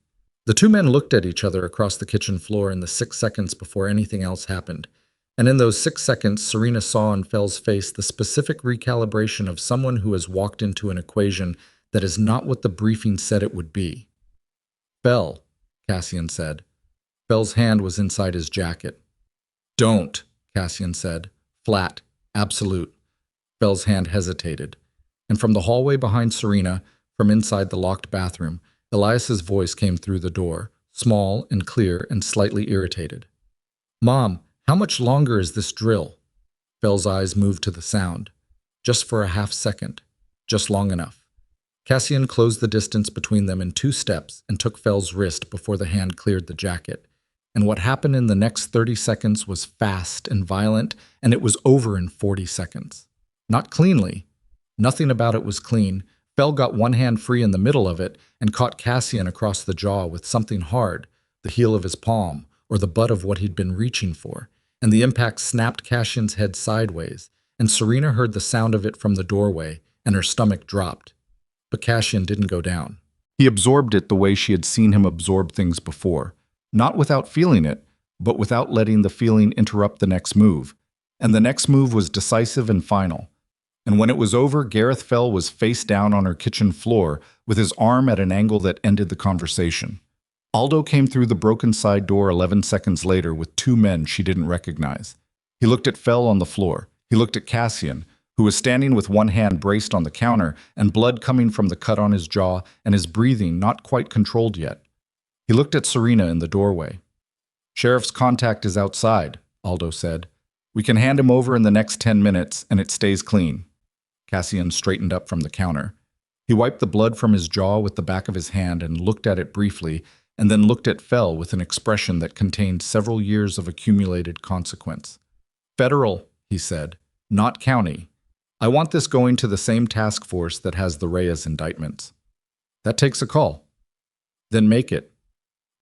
The two men looked at each other across the kitchen floor in the 6 seconds before anything else happened. And in those 6 seconds, Serena saw on Fell's face the specific recalibration of someone who has walked into an equation that is not what the briefing said it would be. "Fell," Cassian said. Fell's hand was inside his jacket. "Don't," Cassian said. Flat, absolute. Fell's hand hesitated. And from the hallway behind Serena, from inside the locked bathroom, Elias's voice came through the door, small and clear and slightly irritated. "Mom, how much longer is this drill?" Fell's eyes moved to the sound. Just for a half second. Just long enough. Cassian closed the distance between them in 2 steps and took Fell's wrist before the hand cleared the jacket. And what happened in the next 30 seconds was fast and violent, and it was over in 40 seconds. Not cleanly. Nothing about it was clean. Fell got one hand free in the middle of it and caught Cassian across the jaw with something hard, the heel of his palm, or the butt of what he'd been reaching for, and the impact snapped Cassian's head sideways, and Serena heard the sound of it from the doorway, and her stomach dropped. But Cassian didn't go down. He absorbed it the way she had seen him absorb things before, not without feeling it, but without letting the feeling interrupt the next move. And the next move was decisive and final. And when it was over, Gareth Fell was face down on her kitchen floor with his arm at an angle that ended the conversation. Aldo came through the broken side door 11 seconds later with 2 men she didn't recognize. He looked at Fell on the floor. He looked at Cassian, who was standing with one hand braced on the counter and blood coming from the cut on his jaw and his breathing not quite controlled yet. He looked at Serena in the doorway. "Sheriff's contact is outside," Aldo said. "We can hand him over in the next 10 minutes and it stays clean." Cassian straightened up from the counter. He wiped the blood from his jaw with the back of his hand and looked at it briefly, and then looked at Fell with an expression that contained several years of accumulated consequence. "Federal," he said, "not county. I want this going to the same task force that has the Reyes indictments." "That takes a call." "Then make it."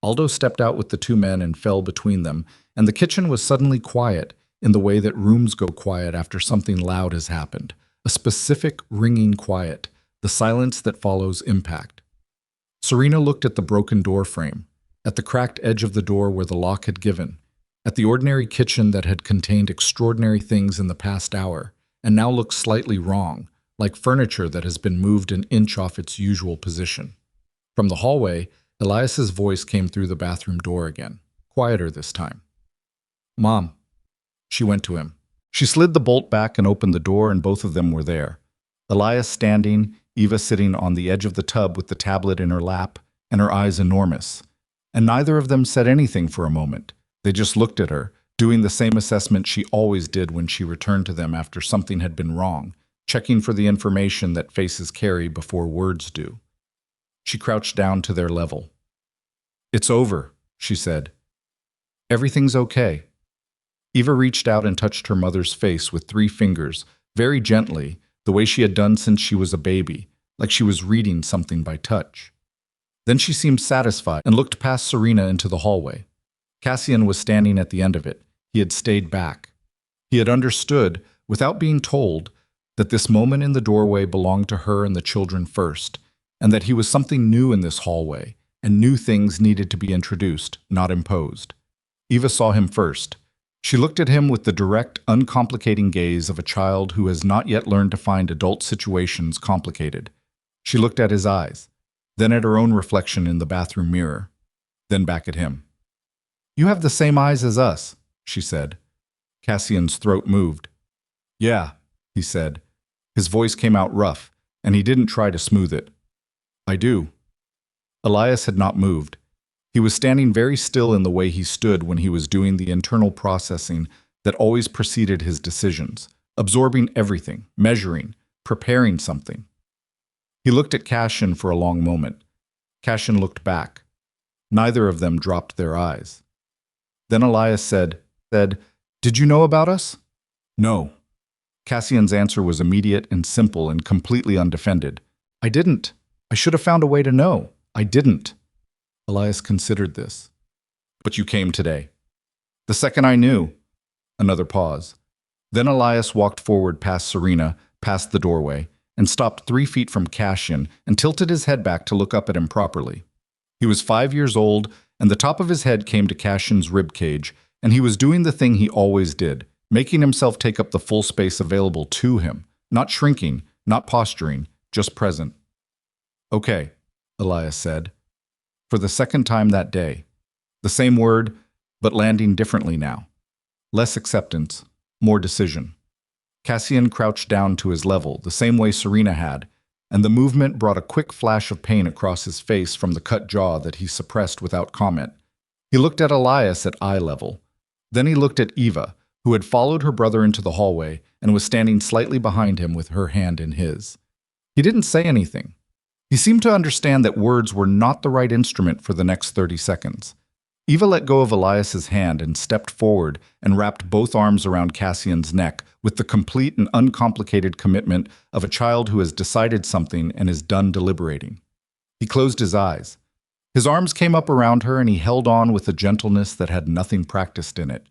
Aldo stepped out with the 2 men and Fell between them, and the kitchen was suddenly quiet in the way that rooms go quiet after something loud has happened. A specific, ringing quiet, the silence that follows impact. Serena looked at the broken door frame, at the cracked edge of the door where the lock had given, at the ordinary kitchen that had contained extraordinary things in the past hour, and now looked slightly wrong, like furniture that has been moved an inch off its usual position. From the hallway, Elias's voice came through the bathroom door again, quieter this time. "Mom." She went to him. She slid the bolt back and opened the door, and both of them were there. Elias standing, Eva sitting on the edge of the tub with the tablet in her lap, and her eyes enormous. And neither of them said anything for a moment. They just looked at her, doing the same assessment she always did when she returned to them after something had been wrong, checking for the information that faces carry before words do. She crouched down to their level. "It's over," she said. "Everything's okay." Eva reached out and touched her mother's face with 3 fingers, very gently, the way she had done since she was a baby, like she was reading something by touch. Then she seemed satisfied and looked past Serena into the hallway. Cassian was standing at the end of it. He had stayed back. He had understood, without being told, that this moment in the doorway belonged to her and the children first, and that he was something new in this hallway, and new things needed to be introduced, not imposed. Eva saw him first. She looked at him with the direct, uncomplicating gaze of a child who has not yet learned to find adult situations complicated. She looked at his eyes, then at her own reflection in the bathroom mirror, then back at him. "You have the same eyes as us," she said. Cassian's throat moved. "Yeah," he said. His voice came out rough, and he didn't try to smooth it. "I do." Elias had not moved. He was standing very still in the way he stood when he was doing the internal processing that always preceded his decisions, absorbing everything, measuring, preparing something. He looked at Cassian for a long moment. Cassian looked back. Neither of them dropped their eyes. Then Elias said, "Did you know about us?" "No." Cassian's answer was immediate and simple and completely undefended. "I didn't. I should have found a way to know. I didn't." Elias considered this. "But you came today." "The second I knew." Another pause. Then Elias walked forward past Serena, past the doorway, and stopped 3 feet from Cassian and tilted his head back to look up at him properly. He was 5 years old, and the top of his head came to Cassian's ribcage, and he was doing the thing he always did, making himself take up the full space available to him, not shrinking, not posturing, just present. "Okay," Elias said. For the second time that day. The same word, but landing differently now. Less acceptance, more decision. Cassian crouched down to his level, the same way Serena had, and the movement brought a quick flash of pain across his face from the cut jaw that he suppressed without comment. He looked at Elias at eye level. Then he looked at Eva, who had followed her brother into the hallway and was standing slightly behind him with her hand in his. He didn't say anything. He seemed to understand that words were not the right instrument for the next 30 seconds. Eva let go of Elias's hand and stepped forward and wrapped both arms around Cassian's neck with the complete and uncomplicated commitment of a child who has decided something and is done deliberating. He closed his eyes. His arms came up around her and he held on with a gentleness that had nothing practiced in it.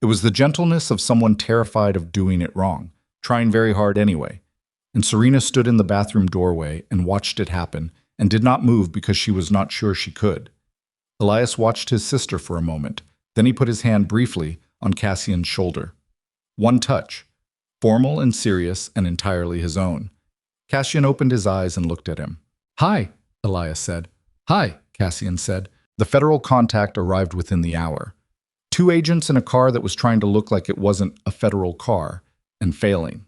It was the gentleness of someone terrified of doing it wrong, trying very hard anyway. And Serena stood in the bathroom doorway and watched it happen and did not move because she was not sure she could. Elias watched his sister for a moment. Then he put his hand briefly on Cassian's shoulder. One touch, formal and serious and entirely his own. Cassian opened his eyes and looked at him. "Hi," Elias said. "Hi," Cassian said. The federal contact arrived within the hour. 2 agents in a car that was trying to look like it wasn't a federal car, and failing.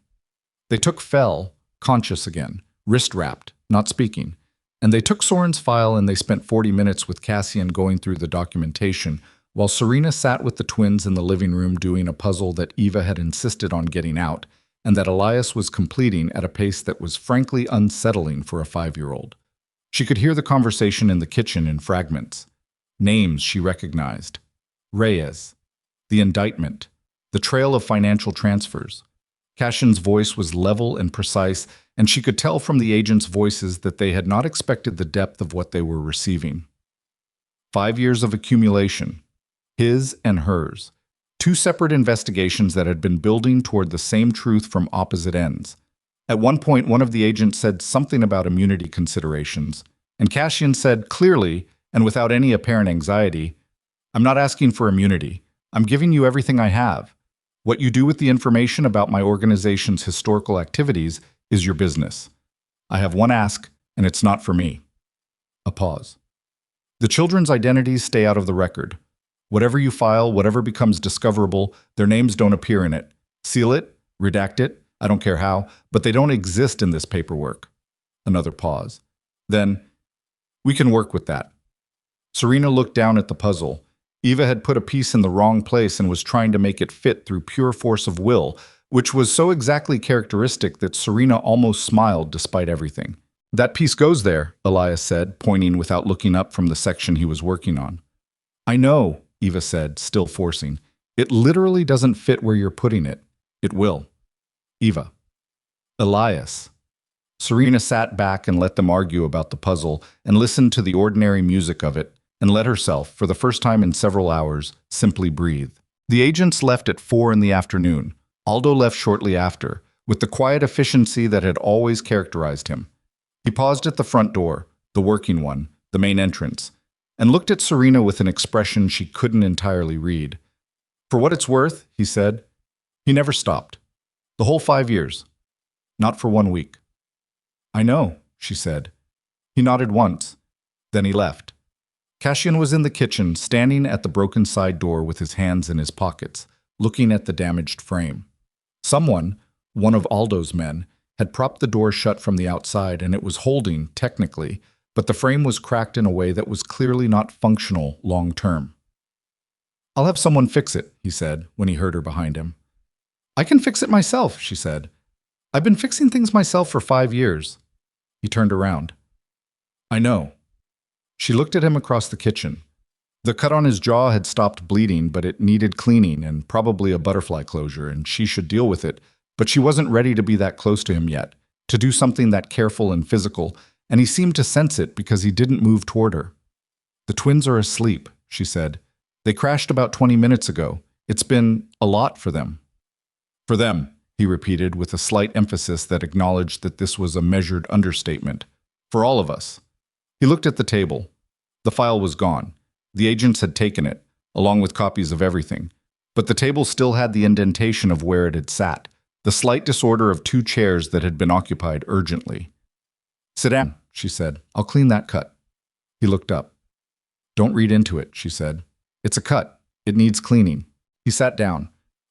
They took Fell, conscious again, wrist-wrapped, not speaking. And they took Soren's file and they spent 40 minutes with Cassian going through the documentation, while Serena sat with the twins in the living room doing a puzzle that Eva had insisted on getting out, and that Elias was completing at a pace that was frankly unsettling for a 5-year-old. She could hear the conversation in the kitchen in fragments. Names she recognized. Reyes. The indictment. The trail of financial transfers. Cassian's voice was level and precise, and she could tell from the agents' voices that they had not expected the depth of what they were receiving. 5 years of accumulation. His and hers. 2 separate investigations that had been building toward the same truth from opposite ends. At one point, one of the agents said something about immunity considerations, and Cassian said clearly, and without any apparent anxiety, "I'm not asking for immunity. I'm giving you everything I have. What you do with the information about my organization's historical activities is your business. I have one ask, and it's not for me." A pause. "The children's identities stay out of the record. Whatever you file, whatever becomes discoverable, their names don't appear in it. Seal it, redact it, I don't care how, but they don't exist in this paperwork." Another pause. Then, "We can work with that." Serena looked down at the puzzle. Eva had put a piece in the wrong place and was trying to make it fit through pure force of will, which was so exactly characteristic that Serena almost smiled despite everything. "That piece goes there," Elias said, pointing without looking up from the section he was working on. "I know," Eva said, still forcing. "It literally doesn't fit where you're putting it. It will." Eva. "Elias." Serena sat back and let them argue about the puzzle and listened to the ordinary music of it, and let herself, for the first time in several hours, simply breathe. The agents left at 4 in the afternoon. Aldo left shortly after, with the quiet efficiency that had always characterized him. He paused at the front door, the working one, the main entrance, and looked at Serena with an expression she couldn't entirely read. "For what it's worth," he said, "he never stopped. The whole 5 years. Not for 1 week." "I know," she said. He nodded once. Then he left. Cassian was in the kitchen, standing at the broken side door with his hands in his pockets, looking at the damaged frame. Someone, one of Aldo's men, had propped the door shut from the outside, and it was holding, technically, but the frame was cracked in a way that was clearly not functional long term. "I'll have someone fix it," he said when he heard her behind him. "I can fix it myself," she said. "I've been fixing things myself for 5 years." He turned around. "I know." She looked at him across the kitchen. The cut on his jaw had stopped bleeding, but it needed cleaning and probably a butterfly closure, and she should deal with it, but she wasn't ready to be that close to him yet, to do something that careful and physical, and he seemed to sense it because he didn't move toward her. "The twins are asleep," she said. "They crashed about 20 minutes ago. It's been a lot for them." "For them," he repeated with a slight emphasis that acknowledged that this was a measured understatement. "For all of us." He looked at the table. The file was gone. The agents had taken it, along with copies of everything. But the table still had the indentation of where it had sat, the slight disorder of 2 chairs that had been occupied urgently. "Sit down," she said. "I'll clean that cut." He looked up. "Don't read into it," she said. "It's a cut. It needs cleaning." He sat down.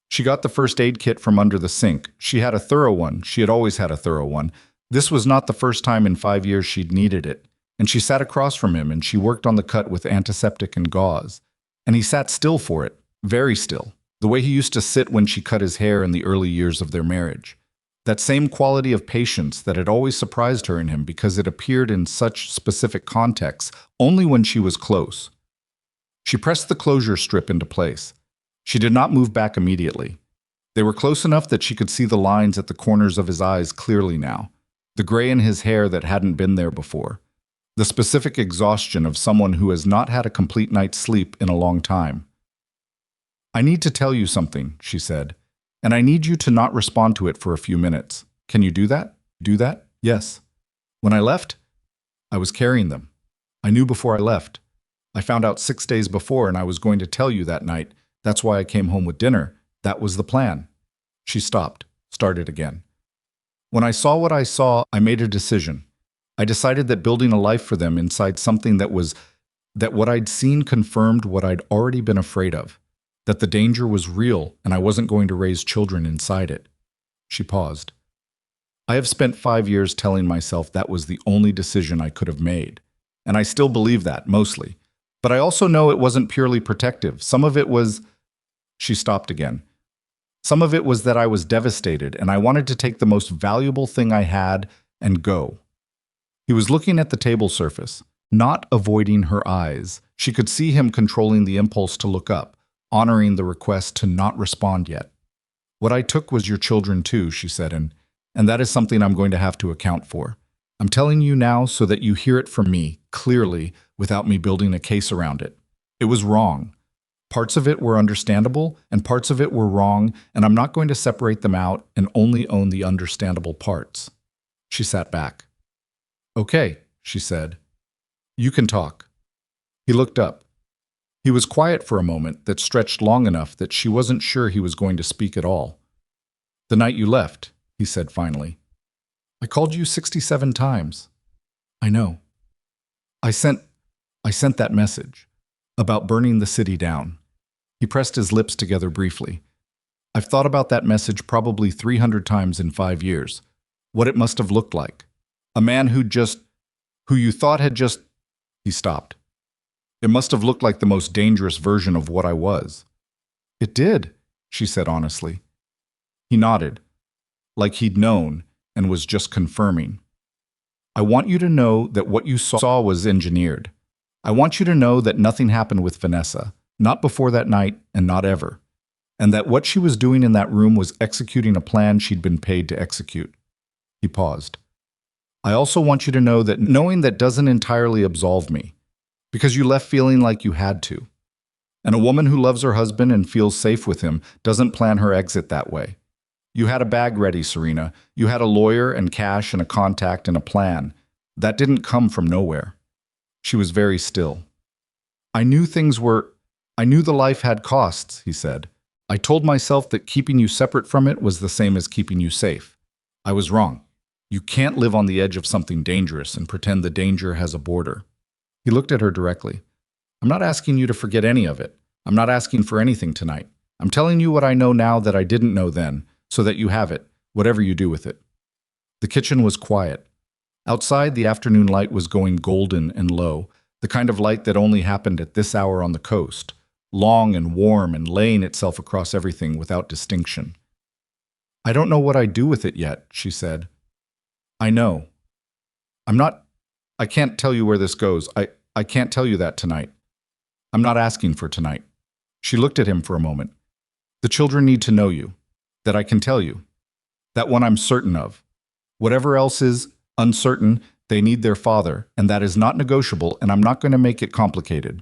She got the first aid kit from under the sink. She had a thorough one. She had always had a thorough one. This was not the first time in 5 years she'd needed it. And she sat across from him and she worked on the cut with antiseptic and gauze. And he sat still for it, very still, the way he used to sit when she cut his hair in the early years of their marriage. That same quality of patience that had always surprised her in him because it appeared in such specific contexts, only when she was close. She pressed the closure strip into place. She did not move back immediately. They were close enough that she could see the lines at the corners of his eyes clearly now, the gray in his hair that hadn't been there before. The specific exhaustion of someone who has not had a complete night's sleep in a long time. "I need to tell you something," she said, "and I need you to not respond to it for a few minutes. Can you do that?" "Do that?" "Yes." "When I left, I was carrying them. I knew before I left. I found out 6 days before and I was going to tell you that night. That's why I came home with dinner. That was the plan." She stopped, started again. "When I saw what I saw, I made a decision. I decided that building a life for them inside something that what I'd seen confirmed what I'd already been afraid of, that the danger was real and I wasn't going to raise children inside it." She paused. "I have spent 5 years telling myself that was the only decision I could have made, and I still believe that, mostly. But I also know it wasn't purely protective. Some of it was—" She stopped again. "Some of it was that I was devastated and I wanted to take the most valuable thing I had and go." He was looking at the table surface, not avoiding her eyes. She could see him controlling the impulse to look up, honoring the request to not respond yet. "What I took was your children too," she said, and that is something I'm going to have to account for. I'm telling you now so that you hear it from me, clearly, without me building a case around it. It was wrong. Parts of it were understandable, and parts of it were wrong, and I'm not going to separate them out and only own the understandable parts. She sat back. "Okay," she said. "You can talk." He looked up. He was quiet for a moment that stretched long enough that she wasn't sure he was going to speak at all. "The night you left," he said finally. "I called you 67 times. I know. I sent that message about burning the city down." He pressed his lips together briefly. "I've thought about that message probably 300 times in 5 years. What it must have looked like. A man who you thought had just—" He stopped. "It must have looked like the most dangerous version of what I was." "It did," she said honestly. He nodded, like he'd known and was just confirming. "I want you to know that what you saw was engineered. I want you to know that nothing happened with Vanessa, not before that night and not ever, and that what she was doing in that room was executing a plan she'd been paid to execute." He paused. "I also want you to know that knowing that doesn't entirely absolve me, because you left feeling like you had to. And a woman who loves her husband and feels safe with him doesn't plan her exit that way. You had a bag ready, Serena. You had a lawyer and cash and a contact and a plan. That didn't come from nowhere." She was very still. I knew the life had costs," he said. "I told myself that keeping you separate from it was the same as keeping you safe. I was wrong. You can't live on the edge of something dangerous and pretend the danger has a border." He looked at her directly. "I'm not asking you to forget any of it. I'm not asking for anything tonight. I'm telling you what I know now that I didn't know then, so that you have it, whatever you do with it." The kitchen was quiet. Outside, the afternoon light was going golden and low, the kind of light that only happened at this hour on the coast, long and warm and laying itself across everything without distinction. "I don't know what I do with it yet," she said. "I know. I can't tell you where this goes. I can't tell you that tonight. I'm not asking for tonight." She looked at him for a moment. "The children need to know you. That I can tell you. That one I'm certain of. Whatever else is uncertain, they need their father, and that is not negotiable, and I'm not going to make it complicated."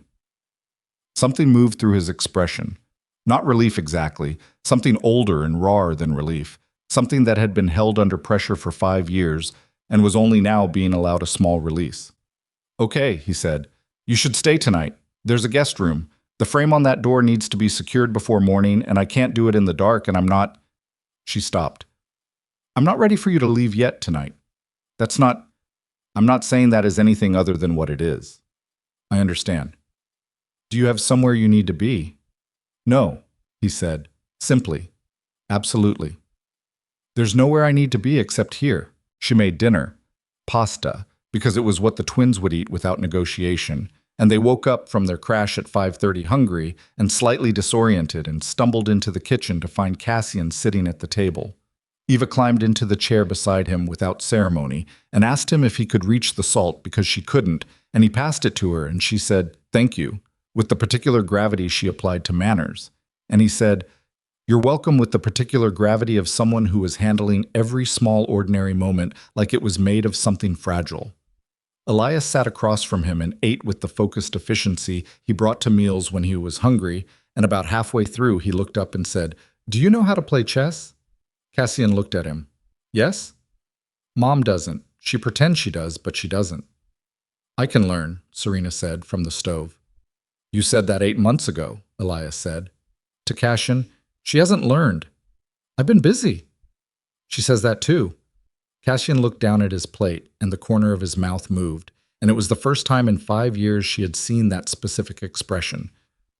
Something moved through his expression. Not relief exactly, something older and rawer than relief, something that had been held under pressure for 5 years and was only now being allowed a small release. "Okay," he said. "You should stay tonight. There's a guest room. The frame on that door needs to be secured before morning, and I can't do it in the dark, and I'm not—" She stopped. "I'm not ready for you to leave yet tonight. I'm not saying that as anything other than what it is. I understand. Do you have somewhere you need to be?" "No," he said, simply. "Absolutely. There's nowhere I need to be except here." She made dinner, pasta, because it was what the twins would eat without negotiation, and they woke up from their crash at 5:30 hungry and slightly disoriented and stumbled into the kitchen to find Cassian sitting at the table. Eva climbed into the chair beside him without ceremony and asked him if he could reach the salt because she couldn't, and he passed it to her and she said, "Thank you," with the particular gravity she applied to manners. And he said, "You're welcome," with the particular gravity of someone who was handling every small ordinary moment like it was made of something fragile. Elias sat across from him and ate with the focused efficiency he brought to meals when he was hungry, and about halfway through he looked up and said, "Do you know how to play chess?" Cassian looked at him. "Yes?" "Mom doesn't. She pretends she does, but she doesn't." "I can learn," Serena said from the stove. "You said that 8 months ago," Elias said. To Cassian, "She hasn't learned. I've been busy." "She says that too." Cassian looked down at his plate, and the corner of his mouth moved, and it was the first time in 5 years she had seen that specific expression,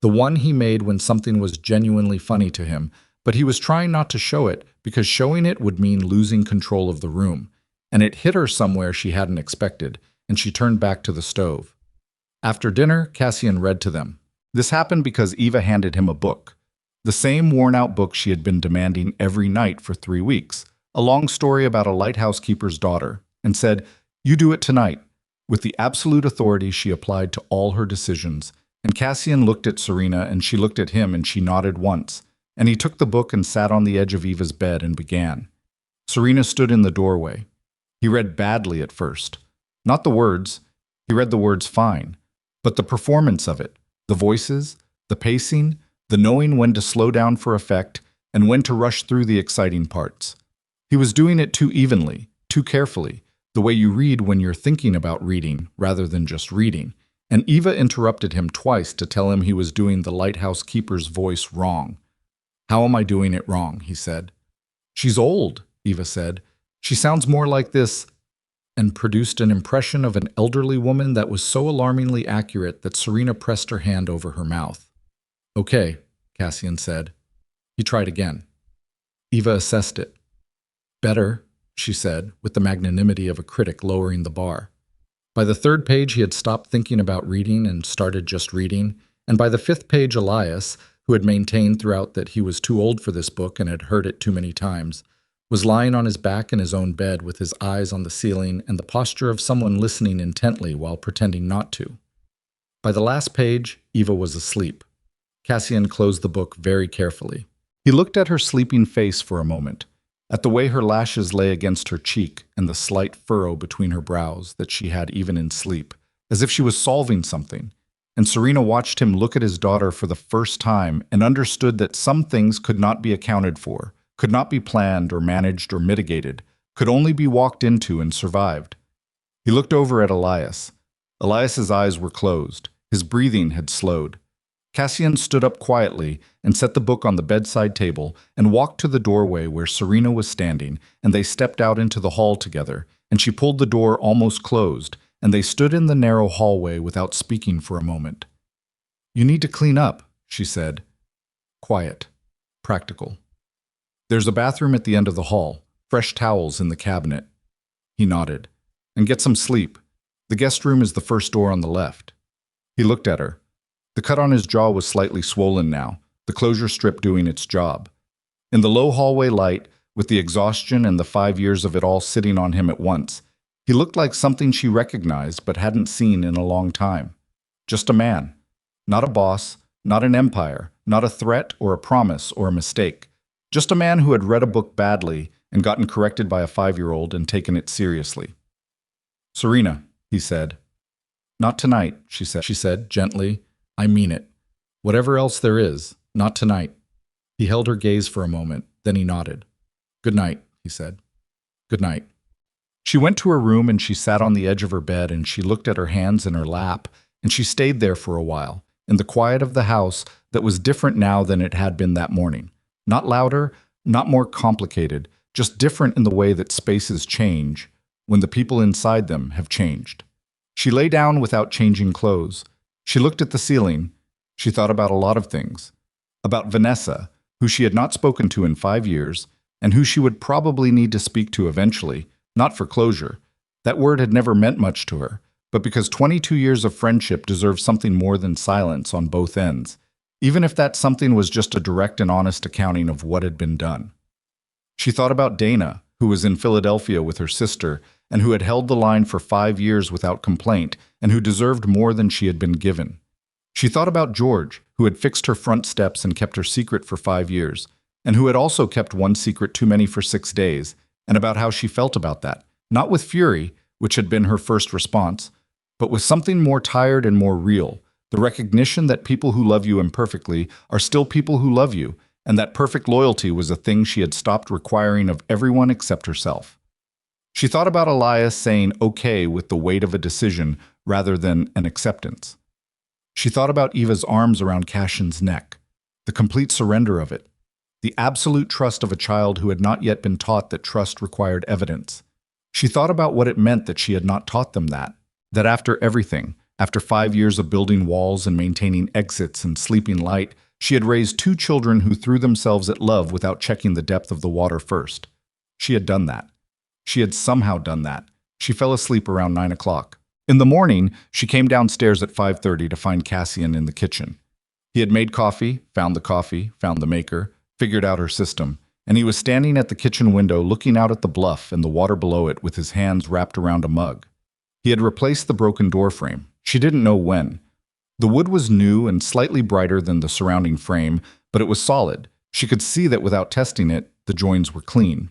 the one he made when something was genuinely funny to him, but he was trying not to show it because showing it would mean losing control of the room, and it hit her somewhere she hadn't expected, and she turned back to the stove. After dinner, Cassian read to them. This happened because Eva handed him a book, the same worn-out book she had been demanding every night for 3 weeks, a long story about a lighthouse keeper's daughter, and said, "You do it tonight," with the absolute authority she applied to all her decisions. And Cassian looked at Serena, and she looked at him, and she nodded once, and he took the book and sat on the edge of Eva's bed and began. Serena stood in the doorway. He read badly at first. Not the words. He read the words fine. But the performance of it, the voices, the pacing, the knowing when to slow down for effect, and when to rush through the exciting parts. He was doing it too evenly, too carefully, the way you read when you're thinking about reading rather than just reading. And Eva interrupted him twice to tell him he was doing the lighthouse keeper's voice wrong. "How am I doing it wrong?" he said. "She's old," Eva said. "She sounds more like this," and produced an impression of an elderly woman that was so alarmingly accurate that Serena pressed her hand over her mouth. "Okay," Cassian said. He tried again. Eva assessed it. "Better," she said, with the magnanimity of a critic lowering the bar. By the 3rd page he had stopped thinking about reading and started just reading, and by the 5th page Elias, who had maintained throughout that he was too old for this book and had heard it too many times, was lying on his back in his own bed with his eyes on the ceiling and the posture of someone listening intently while pretending not to. By the last page, Eva was asleep. Cassian closed the book very carefully. He looked at her sleeping face for a moment, at the way her lashes lay against her cheek and the slight furrow between her brows that she had even in sleep, as if she was solving something. And Serena watched him look at his daughter for the first time and understood that some things could not be accounted for, could not be planned or managed or mitigated, could only be walked into and survived. He looked over at Elias. Elias's eyes were closed. His breathing had slowed. Cassian stood up quietly and set the book on the bedside table and walked to the doorway where Serena was standing, and they stepped out into the hall together, and she pulled the door almost closed, and they stood in the narrow hallway without speaking for a moment. "You need to clean up," she said. Quiet. Practical. "There's a bathroom at the end of the hall, fresh towels in the cabinet." He nodded. And get some sleep. The guest room is the first door on the left. He looked at her. The cut on his jaw was slightly swollen now, the closure strip doing its job. In the low hallway light, with the exhaustion and the 5 years of it all sitting on him at once, he looked like something she recognized but hadn't seen in a long time. Just a man. Not a boss, not an empire, not a threat or a promise or a mistake. Just a man who had read a book badly and gotten corrected by a 5-year-old and taken it seriously. "Serena," he said. "Not tonight," she said gently. "I mean it. Whatever else there is, not tonight." He held her gaze for a moment, then he nodded. "Good night," he said. "Good night." She went to her room and she sat on the edge of her bed and she looked at her hands in her lap and she stayed there for a while, in the quiet of the house that was different now than it had been that morning. Not louder, not more complicated, just different in the way that spaces change when the people inside them have changed. She lay down without changing clothes. She looked at the ceiling. She thought about a lot of things. About Vanessa, who she had not spoken to in 5 years, and who she would probably need to speak to eventually, not for closure. That word had never meant much to her, but because 22 years of friendship deserved something more than silence on both ends, even if that something was just a direct and honest accounting of what had been done. She thought about Dana, who was in Philadelphia with her sister, and who had held the line for 5 years without complaint, and who deserved more than she had been given. She thought about George, who had fixed her front steps and kept her secret for 5 years, and who had also kept one secret too many for 6 days, and about how she felt about that, not with fury, which had been her first response, but with something more tired and more real, the recognition that people who love you imperfectly are still people who love you, and that perfect loyalty was a thing she had stopped requiring of everyone except herself. She thought about Elias saying okay with the weight of a decision rather than an acceptance. She thought about Eva's arms around Cashin's neck, the complete surrender of it, the absolute trust of a child who had not yet been taught that trust required evidence. She thought about what it meant that she had not taught them that after everything, after 5 years of building walls and maintaining exits and sleeping light, she had raised 2 children who threw themselves at love without checking the depth of the water first. She had done that. She had somehow done that. She fell asleep around 9 o'clock. In the morning, she came downstairs at 5:30 to find Cassian in the kitchen. He had made coffee, found the maker, figured out her system, and he was standing at the kitchen window looking out at the bluff and the water below it with his hands wrapped around a mug. He had replaced the broken door frame. She didn't know when. The wood was new and slightly brighter than the surrounding frame, but it was solid. She could see that without testing it, the joins were clean.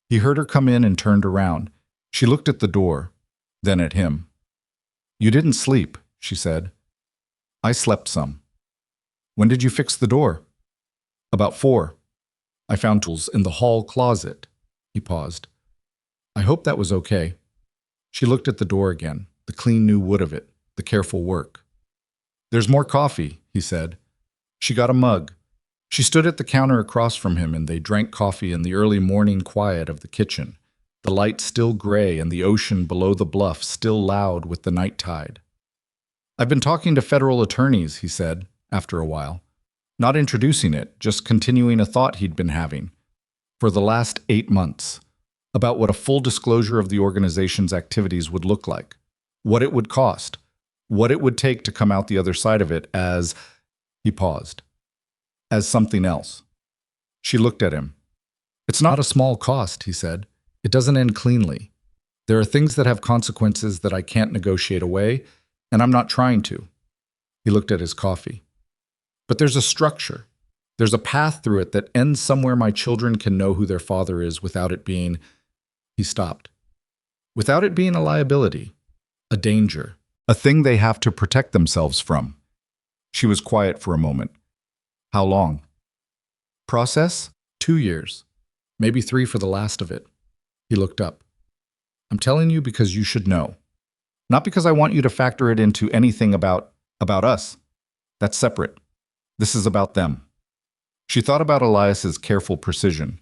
He heard her come in and turned around. She looked at the door, then at him. "You didn't sleep," she said. "I slept some." "When did you fix the door?" "About 4. I found tools in the hall closet." He paused. "I hope that was okay." She looked at the door again, the clean new wood of it, the careful work. "There's more coffee," he said. She got a mug. She stood at the counter across from him and they drank coffee in the early morning quiet of the kitchen, the light still gray and the ocean below the bluff still loud with the night tide. "I've been talking to federal attorneys," he said, after a while. Not introducing it, just continuing a thought he'd been having for the last 8 months, about what a full disclosure of the organization's activities would look like, what it would cost, what it would take to come out the other side of it as, he paused, as something else. She looked at him. "It's not a small cost," he said. "It doesn't end cleanly. There are things that have consequences that I can't negotiate away, and I'm not trying to." He looked at his coffee. "But there's a structure. There's a path through it that ends somewhere my children can know who their father is without it being..." He stopped. "Without it being a liability, a danger, a thing they have to protect themselves from." She was quiet for a moment. "How long?" "Process? 2 years. Maybe 3 for the last of it." He looked up. "I'm telling you because you should know. Not because I want you to factor it into anything about us. That's separate. This is about them." She thought about Elias's careful precision,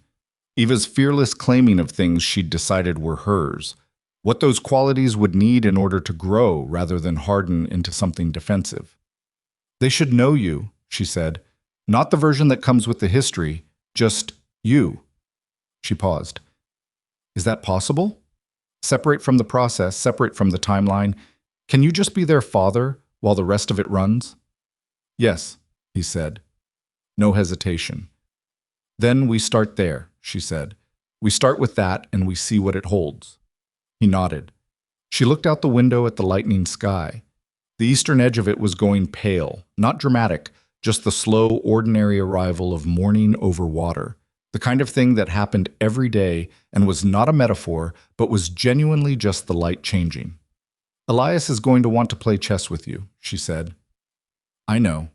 Eva's fearless claiming of things she'd decided were hers, what those qualities would need in order to grow rather than harden into something defensive. "They should know you," she said, "not the version that comes with the history, just you." She paused. "Is that possible?" Separate from the process, separate from the timeline. Can you just be their father while the rest of it runs? Yes, he said. No hesitation. Then we start there, she said. We start with that and we see what it holds. He nodded. She looked out the window at the lightening sky. The eastern edge of it was going pale, not dramatic, just the slow, ordinary arrival of morning over water, the kind of thing that happened every day and was not a metaphor, but was genuinely just the light changing. Elias is going to want to play chess with you, she said. I know.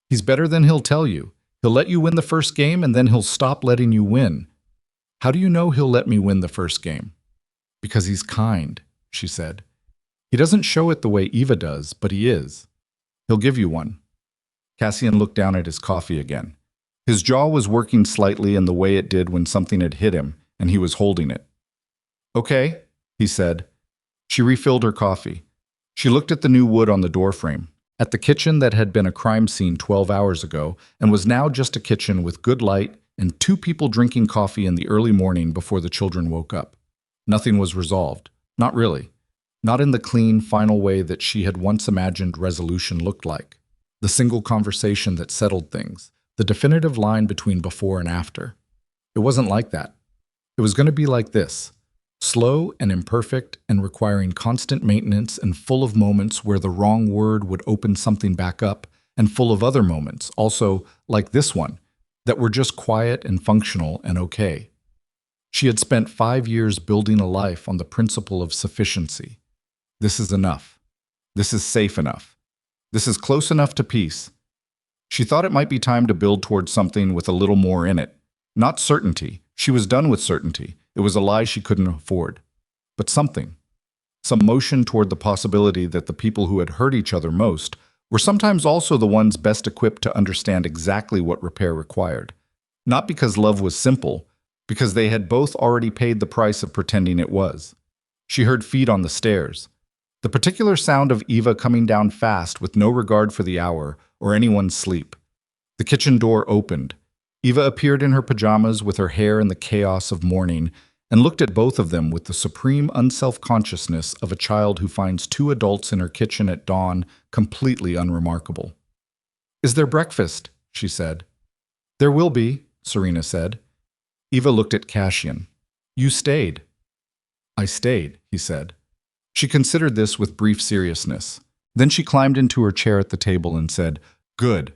He's better than he'll tell you. He'll let you win the first game and then he'll stop letting you win. How do you know he'll let me win the first game? Because he's kind, she said. He doesn't show it the way Eva does, but he is. He'll give you one. Cassian looked down at his coffee again. His jaw was working slightly in the way it did when something had hit him, and he was holding it. Okay, he said. She refilled her coffee. She looked at the new wood on the doorframe, at the kitchen that had been a crime scene 12 hours ago and was now just a kitchen with good light and 2 people drinking coffee in the early morning before the children woke up. Nothing was resolved. Not really. Not in the clean, final way that she had once imagined resolution looked like. The single conversation that settled things. The definitive line between before and after. It wasn't like that. It was going to be like this. Slow and imperfect and requiring constant maintenance and full of moments where the wrong word would open something back up, and full of other moments, also like this one, that were just quiet and functional and okay. She had spent 5 years building a life on the principle of sufficiency. This is enough. This is safe enough. This is close enough to peace. She thought it might be time to build towards something with a little more in it. Not certainty. She was done with certainty. It was a lie she couldn't afford. But something. Some motion toward the possibility that the people who had hurt each other most were sometimes also the ones best equipped to understand exactly what repair required. Not because love was simple, because they had both already paid the price of pretending it was. She heard feet on the stairs. The particular sound of Eva coming down fast with no regard for the hour or anyone's sleep. The kitchen door opened. Eva appeared in her pajamas with her hair in the chaos of morning and looked at both of them with the supreme unself-consciousness of a child who finds 2 adults in her kitchen at dawn completely unremarkable. Is there breakfast? She said. There will be, Serena said. Eva looked at Cassian. You stayed. I stayed, he said. She considered this with brief seriousness. Then she climbed into her chair at the table and said, Good,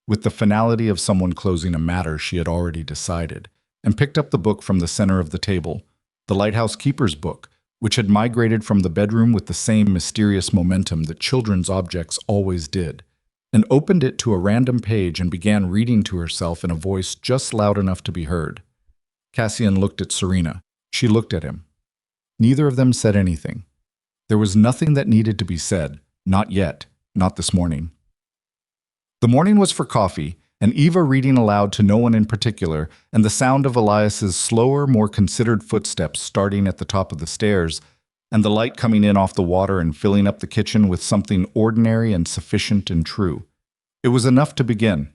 with the finality of someone closing a matter she had already decided, and picked up the book from the center of the table, the lighthouse keeper's book, which had migrated from the bedroom with the same mysterious momentum that children's objects always did, and opened it to a random page and began reading to herself in a voice just loud enough to be heard. Cassian looked at Serena. She looked at him. Neither of them said anything. There was nothing that needed to be said, not yet, not this morning. The morning was for coffee, and Eva reading aloud to no one in particular, and the sound of Elias's slower, more considered footsteps starting at the top of the stairs, and the light coming in off the water and filling up the kitchen with something ordinary and sufficient and true. It was enough to begin.